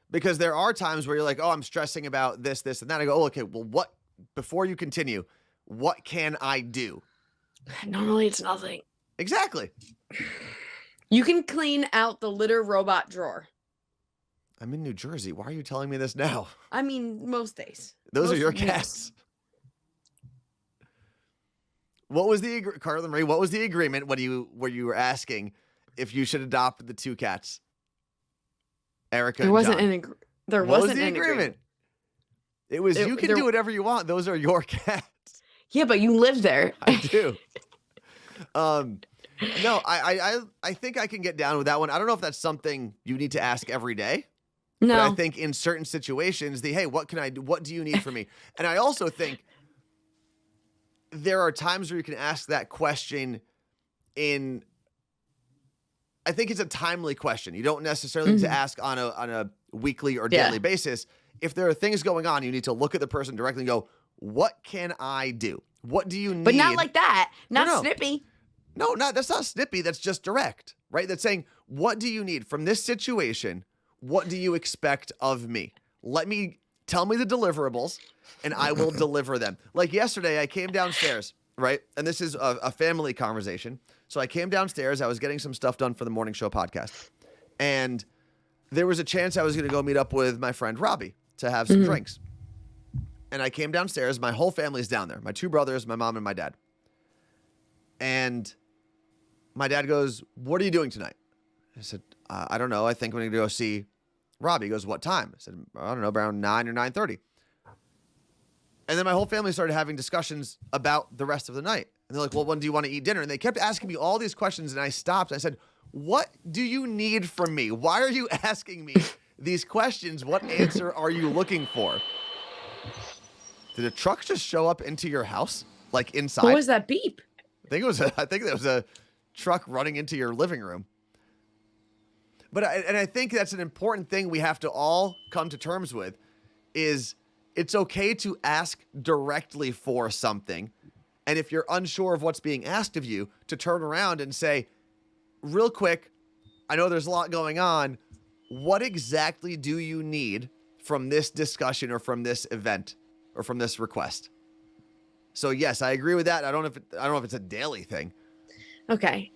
Because there are times where you're like, oh, I'm stressing about this, and that. I go, oh, okay, well, before you continue, what can I do?
Normally it's nothing.
Exactly.
You can clean out the litter robot drawer.
I'm in New Jersey. Why are you telling me this now?
I mean, most days.
Those are your cats. What was Carla Marie, what was the agreement when you were asking if you should adopt the 2 cats? Erica
there wasn't
John.
What was the agreement?
It was you can do whatever you want. Those are your cats.
Yeah, but you live there.
I do. No, I think I can get down with that one. I don't know if that's something you need to ask every day.
No.
But I think in certain situations, hey, what can I do? What do you need from me? And I also think there are times where you can ask that question I think it's a timely question. You don't necessarily need to ask on a weekly or daily basis. If there are things going on, you need to look at the person directly and go, what can I do? What do you need?
But not like that. Not snippy.
No, that's not snippy. That's just direct, right? That's saying, what do you need from this situation? What do you expect of me? Tell me the deliverables and I will deliver them. Like yesterday, I came downstairs, right? And this is a family conversation. So I came downstairs. I was getting some stuff done for the morning show podcast. And there was a chance I was going to go meet up with my friend Robbie to have some drinks. And I came downstairs. My whole family's down there. My 2 brothers, my mom, and my dad. And my dad goes, what are you doing tonight? I said, I don't know. I think I'm going to go see Robbie. He goes, what time? I said, I don't know, around 9 or 9:30. And then my whole family started having discussions about the rest of the night. And they're like, well, when do you want to eat dinner? And they kept asking me all these questions, and I stopped. I said, what do you need from me? Why are you asking me these questions? What answer are you looking for? Did a truck just show up into your house, like inside?
What was that beep?
I think there was a truck running into your living room. But I think that's an important thing we have to all come to terms with is it's okay to ask directly for something. And if you're unsure of what's being asked of you, to turn around and say, real quick, I know there's a lot going on. What exactly do you need from this discussion or from this event or from this request? So yes, I agree with that. I don't know if it's a daily thing.
Okay.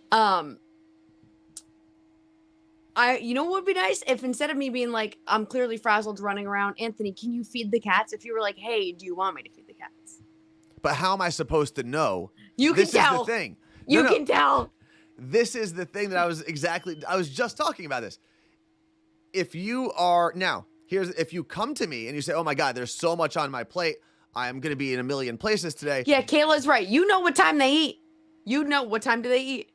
You know what would be nice if instead of me being like, I'm clearly frazzled running around, Anthony, can you feed the cats? If you were like, hey, do you want me to feed the cats?
But how am I supposed to know?
You can tell.
This is the thing.
You can tell.
This is the thing that I was just talking about this. If you are now, if you come to me and you say, "Oh my God, there's so much on my plate. I am going to be in a million places today."
Yeah, Kayla's right. You know what time they eat. You know what time do they eat?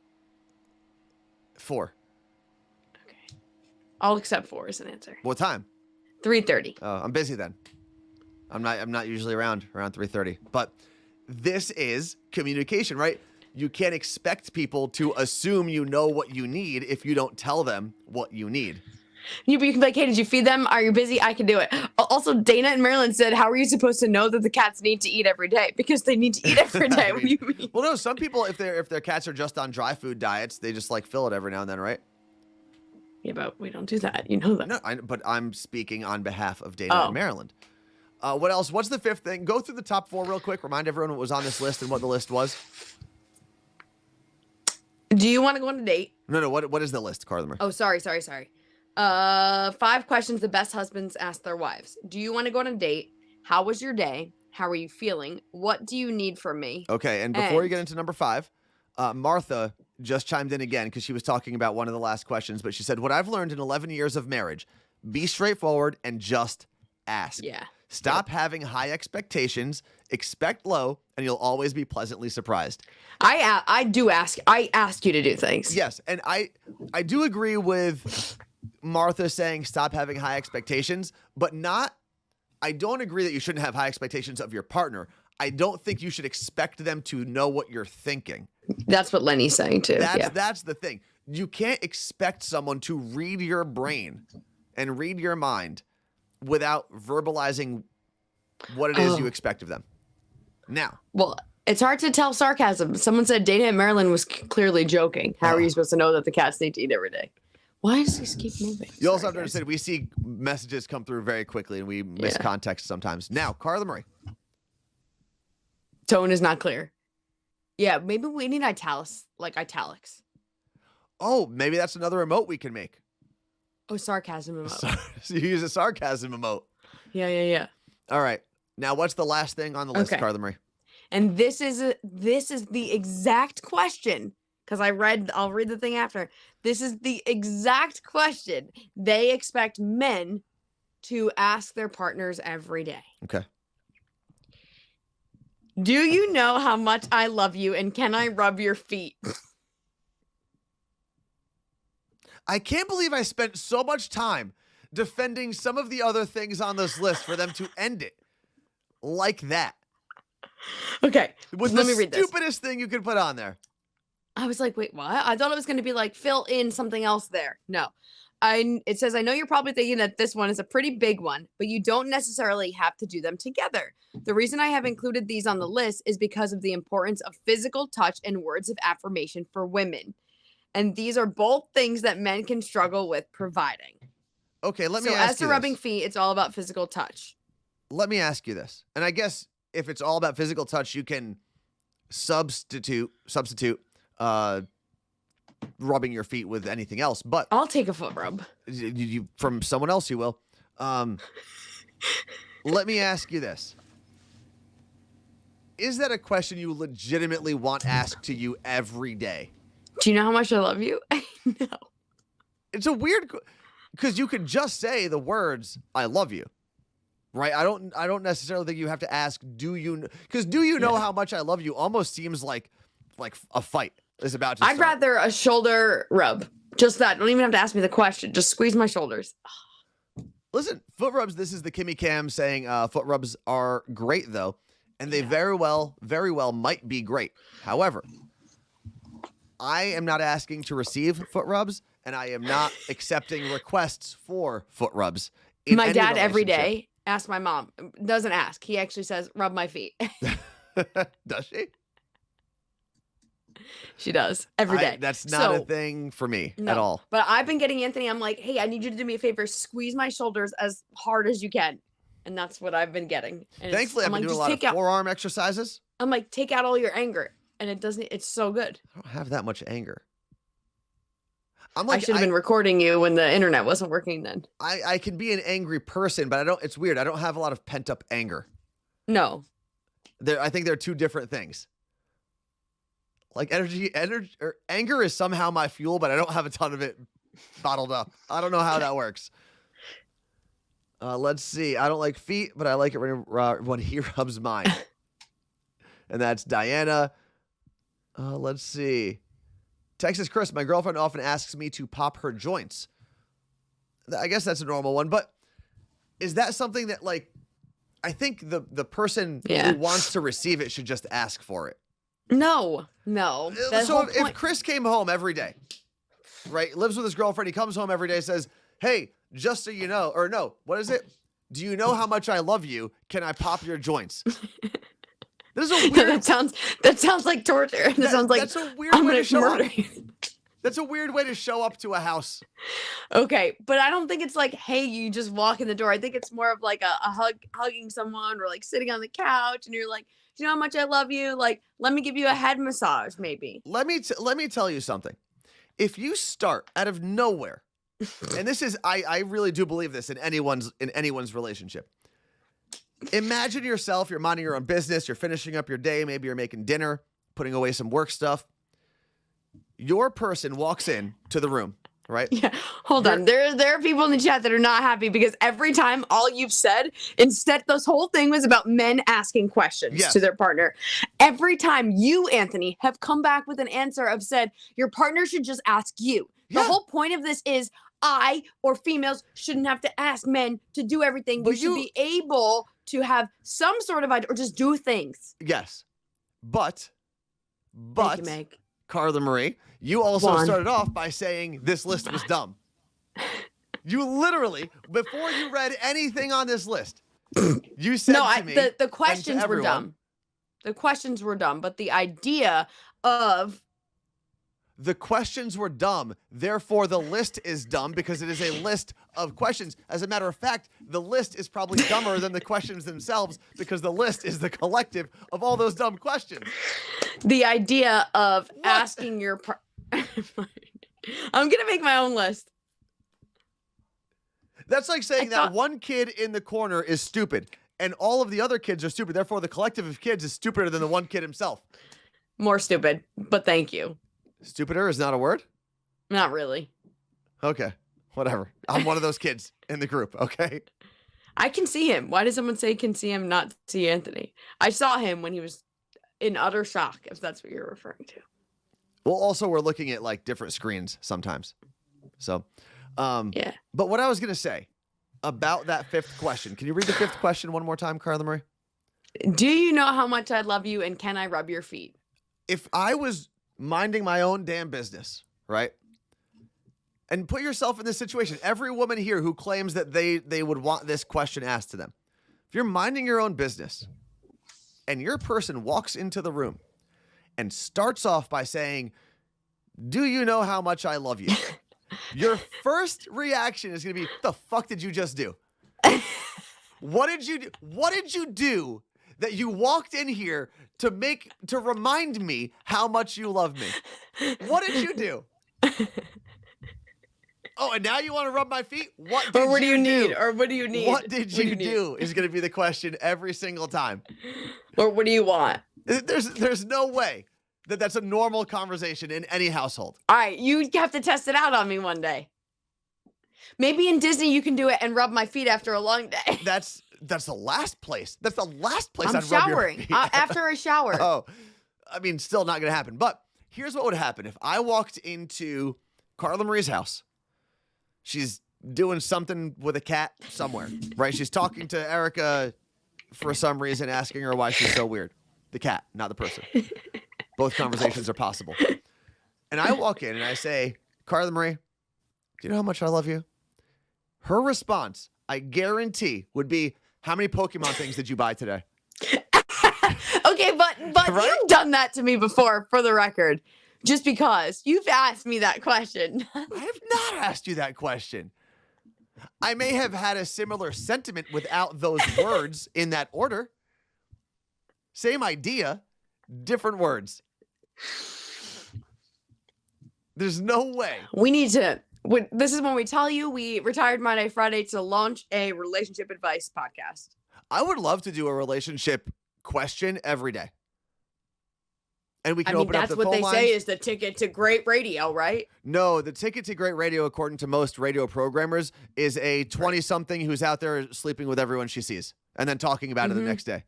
4.
Okay. I'll accept 4 as an answer.
What time?
3:30.
Oh, I'm busy then. I'm not usually around 3:30. But this is communication, right? You can't expect people to assume you know what you need if you don't tell them what you need.
You can be like, hey, did you feed them? Are you busy? I can do it. Also, Dana and Marilyn said, how are you supposed to know that the cats need to eat every day? Because they need to eat every day. What do you mean?
Well, no, some people, if their cats are just on dry food diets, they just like fill it every now and then, right?
Yeah, but we don't do that. You know that.
No, but I'm speaking on behalf of Dana and Maryland. What else? What's the 5th thing? Go through the top 4 real quick. Remind everyone what was on this list and what the list was.
Do you want to go on a date?
No. What is the list, Carla Marie?
Oh, sorry. 5 questions the best husbands ask their wives. Do you want to go on a date? How was your day? How are you feeling? What do you need from me?
Okay, and before you get into number 5, Martha just chimed in again because she was talking about one of the last questions, but she said, what I've learned in 11 years of marriage, be straightforward and just ask.
Yeah.
Stop having high expectations, expect low, and you'll always be pleasantly surprised.
I do ask. I ask you to do things.
Yes, and I do agree with Martha saying stop having high expectations, but I don't agree that you shouldn't have high expectations of your partner. I don't think you should expect them to know what you're thinking.
That's what Lenny's saying too.
That's the thing. You can't expect someone to read your brain and read your mind without verbalizing what it is you expect of them. Now.
Well, it's hard to tell sarcasm. Someone said Dana and Marilyn was clearly joking. How are you supposed to know that the cats need to eat every day? Why does this keep moving?
You also have to understand, we see messages come through very quickly and we miss context sometimes. Now, Carla Marie.
Tone is not clear. Yeah, maybe we need italics.
Oh, maybe that's another emote we can make.
Oh, sarcasm emote.
So you use a sarcasm emote.
Yeah.
All right. Now, what's the last thing on the list, Carla Marie?
And this is the exact question. Because I'll read the thing after. This is the exact question they expect men to ask their partners every day.
Okay.
Do you know how much I love you and can I rub your feet?
I can't believe I spent so much time defending some of the other things on this list for them to end it like that.
Okay.
With
let me read this.
The stupidest thing you could put on there.
I was like, wait, what? I thought it was going to be like, fill in something else there. No. It says, I know you're probably thinking that this one is a pretty big one, but you don't necessarily have to do them together. The reason I have included these on the list is because of the importance of physical touch and words of affirmation for women. And these are both things that men can struggle with providing.
Okay, let me ask you
So as to rubbing
this.
feet, it's all about physical touch.
Let me ask you this. And I guess if it's all about physical touch, you can substitute rubbing your feet with anything else. But
I'll take a foot rub.
You from someone else, you will. Let me ask you this. Is that a question you legitimately want asked to you every day?
Do you know how much I love you? No.
It's a weird, because you could just say the words, I love you. Right? I don't necessarily think you have to ask, do you, because do you know how much I love you almost seems like a fight is about to start.
I'd rather a shoulder rub. Just that. Don't even have to ask me the question. Just squeeze my shoulders.
Listen, foot rubs, this is the Kimmy Cam saying foot rubs are great though. And they very well might be great. However, I am not asking to receive foot rubs, and I am not accepting requests for foot rubs.
My dad every day asks my mom. Doesn't ask. He actually says, rub my feet.
Does she?
She does every day.
That's not a thing for me at all.
But I've been getting Anthony. I'm like, hey, I need you to do me a favor. Squeeze my shoulders as hard as you can. And that's what I've been getting. And
thankfully, I've been doing a lot of forearm exercises.
I'm like, take out all your anger. And it's so good.
I don't have that much anger.
I should have been recording you when the internet wasn't working then.
I can be an angry person, but it's weird. I don't have a lot of pent up anger.
No.
I think they're two different things. Like anger is somehow my fuel, but I don't have a ton of it bottled up. I don't know how that works. Let's see. I don't like feet, but I like it when he rubs mine. And that's Diana. Let's see. Texas Chris, my girlfriend often asks me to pop her joints. I guess that's a normal one, but is that something that, like, I think the person who wants to receive it should just ask for it.
No.
So if Chris came home every day, right, lives with his girlfriend, he comes home every day, says, hey, just so you know, or no, what is it? Do you know how much I love you? Can I pop your joints? This is a weird.
that sounds like torture. That sounds like
that's a weird
I'm
way
gonna
to show
murder
up.
you.
That's a weird way to show up to a house.
Okay, but I don't think it's like, hey, you just walk in the door. I think it's more of like a hugging someone, or like sitting on the couch and you're like, do you know how much I love you? Like, let me give you a head massage, maybe.
Let me tell you something. If you start out of nowhere, and this is, I really do believe this in anyone's relationship. Imagine yourself, you're minding your own business, you're finishing up your day, maybe you're making dinner, putting away some work stuff. Your person walks in to the room, right?
Yeah, hold on. There are people in the chat that are not happy because every time all you've said, instead this whole thing was about men asking questions to their partner. Every time you, Anthony, have come back with an answer of said, your partner should just ask you. The whole point of this is I or females shouldn't have to ask men to do everything. You should be able to have some sort of idea or just do things.
Yes. But
Thank you, Meg.
Carla Marie, you also started off by saying this list was dumb. You literally, before you read anything on this list, you said to me,
the questions were dumb. The questions were dumb, but the idea of
the questions were dumb. Therefore, the list is dumb because it is a list of questions. As a matter of fact, the list is probably dumber than the questions themselves because the list is the collective of all those dumb questions.
The idea of asking your I'm going to make my own list.
That's like saying that one kid in the corner is stupid and all of the other kids are stupid. Therefore, the collective of kids is stupider than the one kid himself.
More stupid, but thank you.
Stupider is not a word?
Not really.
Okay, whatever. I'm one of those kids in the group, okay?
I can see him. Why does someone say can see him, not see Anthony? I saw him when he was in utter shock, if that's what you're referring to.
Well, also, we're looking at, like, different screens sometimes. So,
yeah.
But what I was going to say about that fifth question, can you read the fifth question one more time, Carla Marie?
Do you know how much I love you, and can I rub your feet?
If I was minding my own damn business, right? And put yourself in this situation. Every woman here who claims that they would want this question asked to them. If you're minding your own business and your person walks into the room and starts off by saying, do you know how much I love you? Your first reaction is going to be, the fuck did you just do? What did you do? What did you do that you walked in here to remind me how much you love me? What did you do? Oh, and now you want to rub my feet? What did
what do you
do?
need? Or what do you need?
What did you do is going to be the question every single time.
Or what do you want?
There's no way that that's a normal conversation in any household.
All right, you have to test it out on me one day. Maybe in Disney you can do it and rub my feet after a long day.
That's the last place. That's the last place
I'm
I'd rub your
showering
feet.
after a shower.
Oh, I mean, still not going to happen. But here's what would happen if I walked into Carla Marie's house. She's doing something with a cat somewhere, right? She's talking to Erica for some reason, asking her why she's so weird. The cat, not the person. Both conversations are possible. And I walk in and I say, Carla Marie, do you know how much I love you? Her response, I guarantee, would be, how many Pokemon things did you buy today?
Okay, but
Right?
You've done that to me before, for the record. Just because you've asked me that question.
I have not asked you that question. I may have had a similar sentiment without those words in that order. Same idea, different words. There's no way.
We need to. This is when we tell you we retired Monday Friday to launch a relationship advice podcast.
I would love to do a relationship question every day. And we can
I mean,
open up
that's
the
what
phone
they
lines.
say is the ticket to great radio, right?
No, the ticket to great radio, according to most radio programmers, is a 20-something who's out there sleeping with everyone she sees and then talking about it the next day.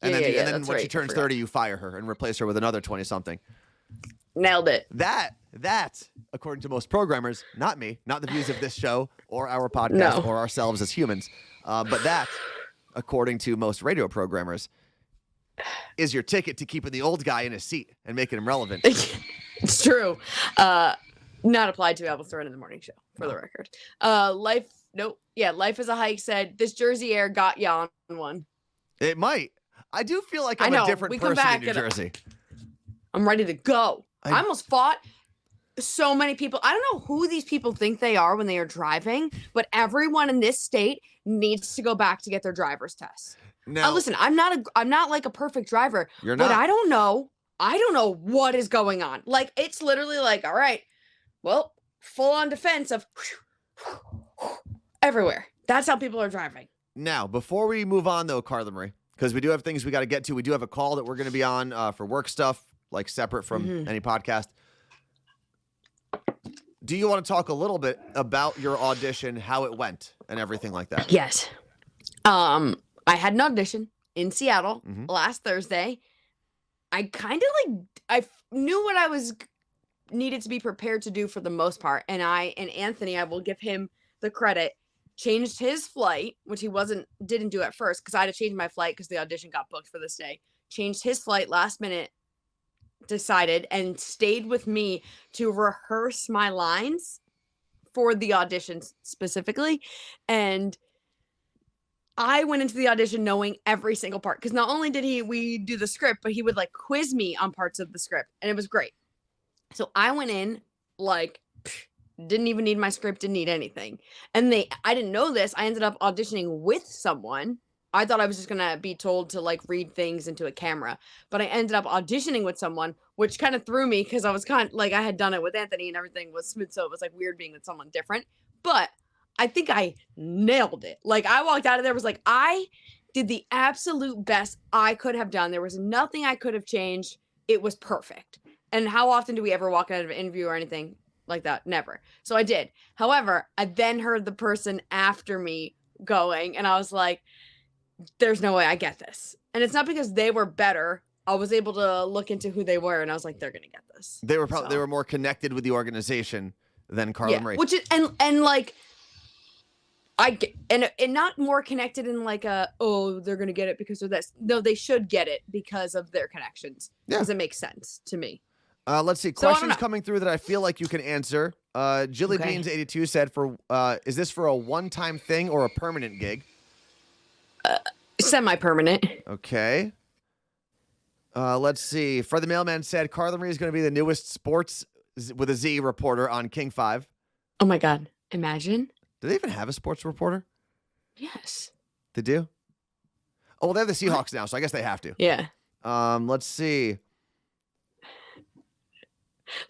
And then, and then when she turns 30, you fire her and replace her with another 20-something.
Nailed it.
That, according to most programmers, not me, not the views of this show or our podcast or ourselves as humans, but that, according to most radio programmers, is your ticket to keeping the old guy in his seat and making him relevant.
It's true. Not applied to Apple Store in the morning show, for the record. Life is a Hike said, this Jersey air got ya on one.
It might. I do feel like I'm a different person in New Jersey.
I'm ready to go. I almost fought so many people. I don't know who these people think they are when they are driving, but everyone in this state needs to go back to get their driver's test. Now, listen, I'm not like a perfect driver, but I don't know what is going on. Like, it's literally like, all right, well, full on defense of everywhere. That's how people are driving.
Now, before we move on, though, Carla Marie, because we do have things we got to get to. We do have a call that we're going to be on for work stuff, like separate from any podcast. Do you want to talk a little bit about your audition, how it went, and everything like that?
Yes. I had an audition in Seattle last Thursday. I kind of I knew what I was needed to be prepared to do for the most part. And Anthony, I will give him the credit, changed his flight, which he didn't do at first because I had to change my flight because the audition got booked for this day. Changed his flight last minute, decided, and stayed with me to rehearse my lines for the audition specifically. And I went into the audition knowing every single part because not only did we do the script, but he would like quiz me on parts of the script, and it was great. So I went in like didn't even need my script, didn't need anything. And I didn't know this. I ended up auditioning with someone. I thought I was just gonna be told to like read things into a camera, but I ended up auditioning with someone, which kind of threw me because I was kind of like I had done it with Anthony and everything was smooth, so it was like weird being with someone different. But I think I nailed it. Like, I walked out of there, was like, I did the absolute best I could have done. There was nothing I could have changed. It was perfect. And how often do we ever walk out of an interview or anything like that? Never. So I did. However, I then heard the person after me going, and I was like, there's no way I get this. And it's not because they were better. I was able to look into who they were, and I was like, they're going to get this.
They were probably, they were more connected with the organization than Carla Marie.
Which is, and like, I get, and not more connected in like they're gonna get it because of this. No, they should get it because of their connections. Because it makes sense to me.
Let's see questions coming through that I feel like you can answer. Jilly Beans 82 said, is this for a one-time thing or a permanent gig?
Semi-permanent.
Okay. Let's see. Fred the Mailman said Carla Marie is going to be the newest sports with a Z reporter on King 5.
Oh my God! Imagine.
Do they even have a sports reporter?
Yes.
They do? Oh, well, they have the Seahawks now, so I guess they have to.
Yeah.
Let's see.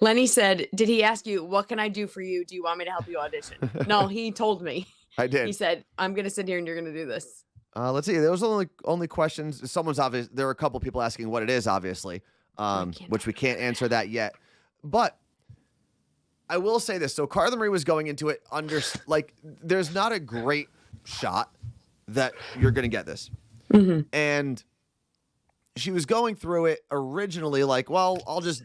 Lenny said, did he ask you, what can I do for you? Do you want me to help you audition? No, he told me.
I did.
He said, I'm going to sit here and you're going to do this.
Let's see. There was only questions. Someone's obvious. There were a couple people asking what it is, obviously, which we can't answer that yet. But I will say this. So Carla Marie was going into it there's not a great shot that you're going to get this. And she was going through it originally like, well, I'll just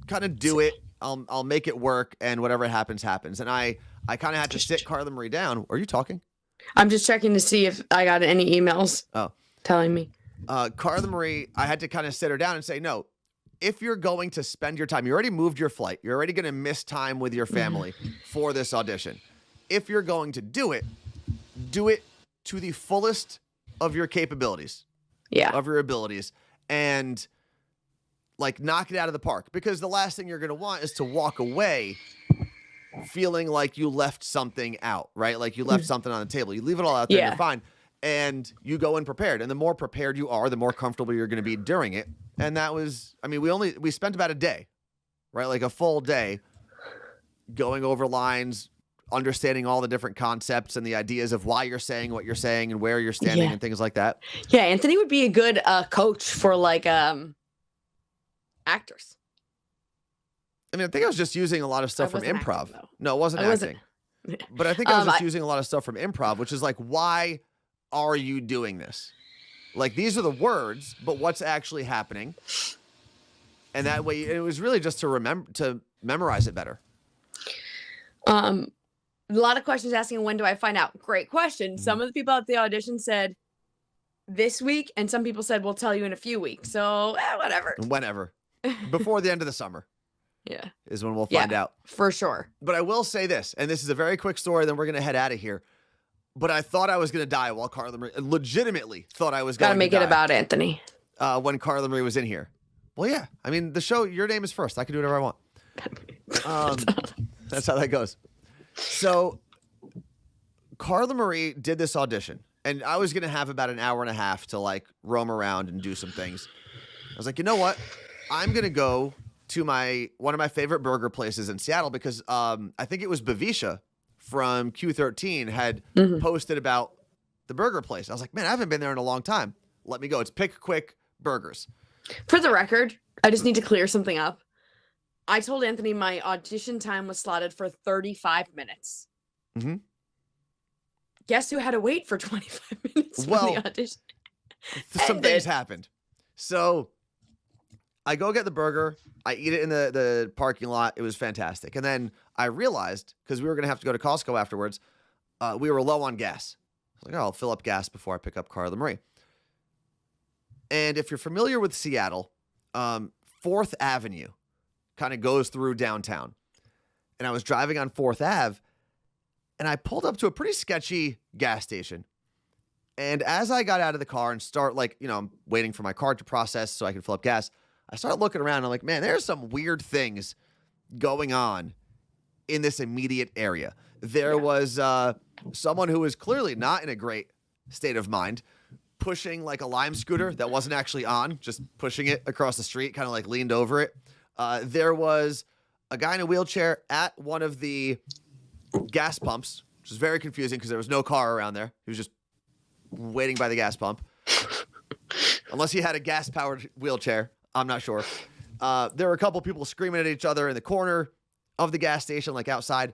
kind of do it. I'll make it work, and whatever happens, happens. And I kind of had to sit Carla Marie down. Are you talking?
I'm just checking to see if I got any emails telling me.
Carla Marie, I had to kind of sit her down and say, no, if you're going to spend your time, you already moved your flight. You're already going to miss time with your family for this audition. If you're going to do it to the fullest of your capabilities.
Yeah.
Of your abilities. And like knock it out of the park. Because the last thing you're going to want is to walk away feeling like you left something out, right? Like you left something on the table. You leave it all out there, you're fine. And you go in prepared. And the more prepared you are, the more comfortable you're going to be during it. And that was, I mean, we spent about a day, right? Like a full day going over lines, understanding all the different concepts and the ideas of why you're saying what you're saying and where you're standing and things like that.
Yeah, Anthony would be a good coach for like actors.
I mean, I think I was just using a lot of stuff from improv.
Acting,
No, it wasn't acting. But I think I was just using a lot of stuff from improv, which is like, why are you doing this? Like, these are the words, but what's actually happening? And that way, it was really just to memorize it better.
A lot of questions asking, when do I find out? Great question. Some of the people at the audition said this week, and some people said, we'll tell you in a few weeks. So, whatever.
Whenever. Before the end of the summer.
Yeah.
Is when we'll find out.
For sure.
But I will say this, and this is a very quick story, then we're going to head out of here. But I thought I was going to die while Carla Marie, legitimately thought I was going to die.
Gotta make it about Anthony.
When Carla Marie was in here. Well, yeah. I mean, the show, your name is first. I can do whatever I want. That's how that goes. So, Carla Marie did this audition, and I was going to have about an hour and a half to like roam around and do some things. I was like, you know what? I'm going to go to one of my favorite burger places in Seattle because I think it was Bavisha from Q13 had posted about the burger place. I was like, man, I haven't been there in a long time. Let me go. It's Pick Quick Burgers.
For the record, I just need to clear something up. I told Anthony my audition time was slotted for 35 minutes.
Mm-hmm.
Guess who had to wait for 25 minutes for the audition?
Some things happened. So I go get the burger. I eat it in the parking lot. It was fantastic. And then I realized, because we were going to have to go to Costco afterwards, we were low on gas. I was like, oh, I'll fill up gas before I pick up Carla Marie. And if you're familiar with Seattle, 4th Avenue kind of goes through downtown. And I was driving on 4th Ave, and I pulled up to a pretty sketchy gas station. And as I got out of the car and start, like, you know, I'm waiting for my card to process so I can fill up gas, I started looking around. And I'm like, man, there's some weird things going on in this immediate area. There was someone who was clearly not in a great state of mind, pushing like a Lime scooter that wasn't actually on, just pushing it across the street, kind of like leaned over it. There was a guy in a wheelchair at one of the gas pumps, which was very confusing because there was no car around there. He was just waiting by the gas pump. Unless he had a gas-powered wheelchair. I'm not sure. There were a couple people screaming at each other in the corner of the gas station, like outside.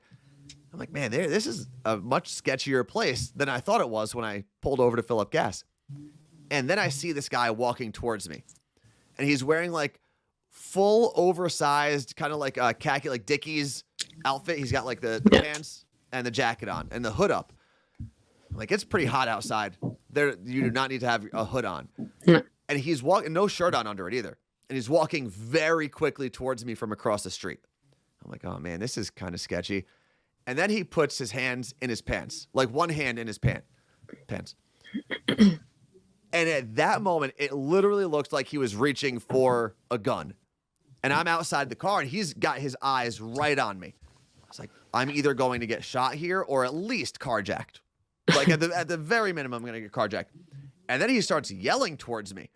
I'm like, man, this is a much sketchier place than I thought it was when I pulled over to fill up gas. And then I see this guy walking towards me. And he's wearing like full oversized, kind of like a khaki, like Dickies outfit. He's got like the pants and the jacket on and the hood up. Like, it's pretty hot outside. You do not need to have a hood on. And he's walking, no shirt on under it either. And he's walking very quickly towards me from across the street. I'm like, oh man, this is kind of sketchy. And then he puts his hands in his pants, like one hand in his pants. And at that moment, it literally looked like he was reaching for a gun. And I'm outside the car, and he's got his eyes right on me. I was like, I'm either going to get shot here or at least carjacked. Like, at the very minimum, I'm going to get carjacked. And then he starts yelling towards me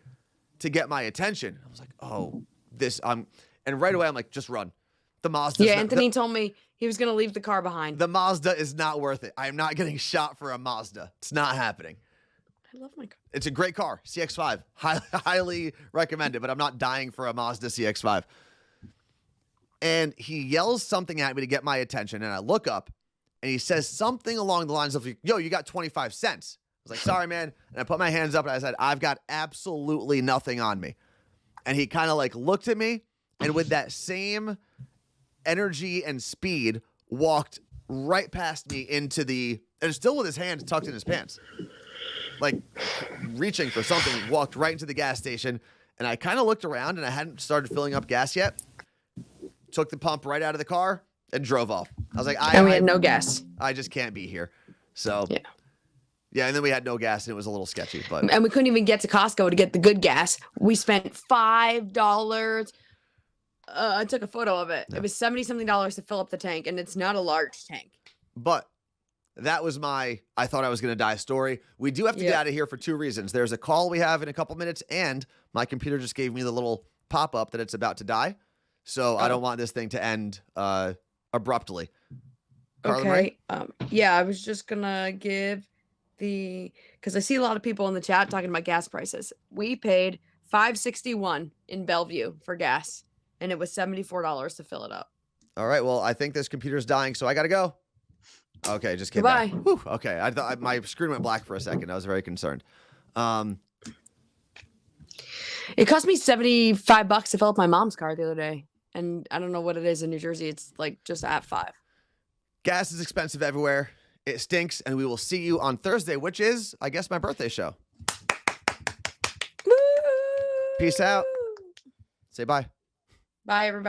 to get my attention. I was like, oh, and right away, I'm like, just run. The Mazda.
Yeah, Anthony told me he was going to leave the car behind.
The Mazda is not worth it. I am not getting shot for a Mazda. It's not happening.
I love my car.
It's a great car, CX-5. Highly recommend it, but I'm not dying for a Mazda CX-5. And he yells something at me to get my attention, and I look up, and he says something along the lines of, yo, you got 25 cents. I was like, sorry, man. And I put my hands up, and I said, I've got absolutely nothing on me. And he kind of like looked at me, and with that same energy and speed, walked right past me into and still with his hands tucked in his pants. Like reaching for something, walked right into the gas station. And I kind of looked around, and I hadn't started filling up gas yet. Took the pump right out of the car and drove off. I was like,
we had no gas.
I just can't be here. So yeah, and then we had no gas, and it was a little sketchy.
And we couldn't even get to Costco to get the good gas. We spent $5. I took a photo of it. Yeah. It was $70-something to fill up the tank, and it's not a large tank.
But that was I thought I was going to die story. We do have to get out of here for two reasons. There's a call we have in a couple minutes, and my computer just gave me the little pop-up that it's about to die. So I don't want this thing to end abruptly. Carla Marie?
Yeah, I was just gonna give because I see a lot of people in the chat talking about gas prices. We paid $5.61 in Bellevue for gas, and it was $74 to fill it up.
All right. Well, I think this computer's dying, so I gotta go. Okay, just came
Goodbye.
back. Whew, okay, I thought my screen went black for a second. I was very concerned.
It cost me $75 to fill up my mom's car the other day, and I don't know what it is in New Jersey. It's like just at 5.
Gas is expensive everywhere. It stinks, and we will see you on Thursday, which is, I guess, my birthday show.
Woo!
Peace out. Say bye.
Bye, everybody.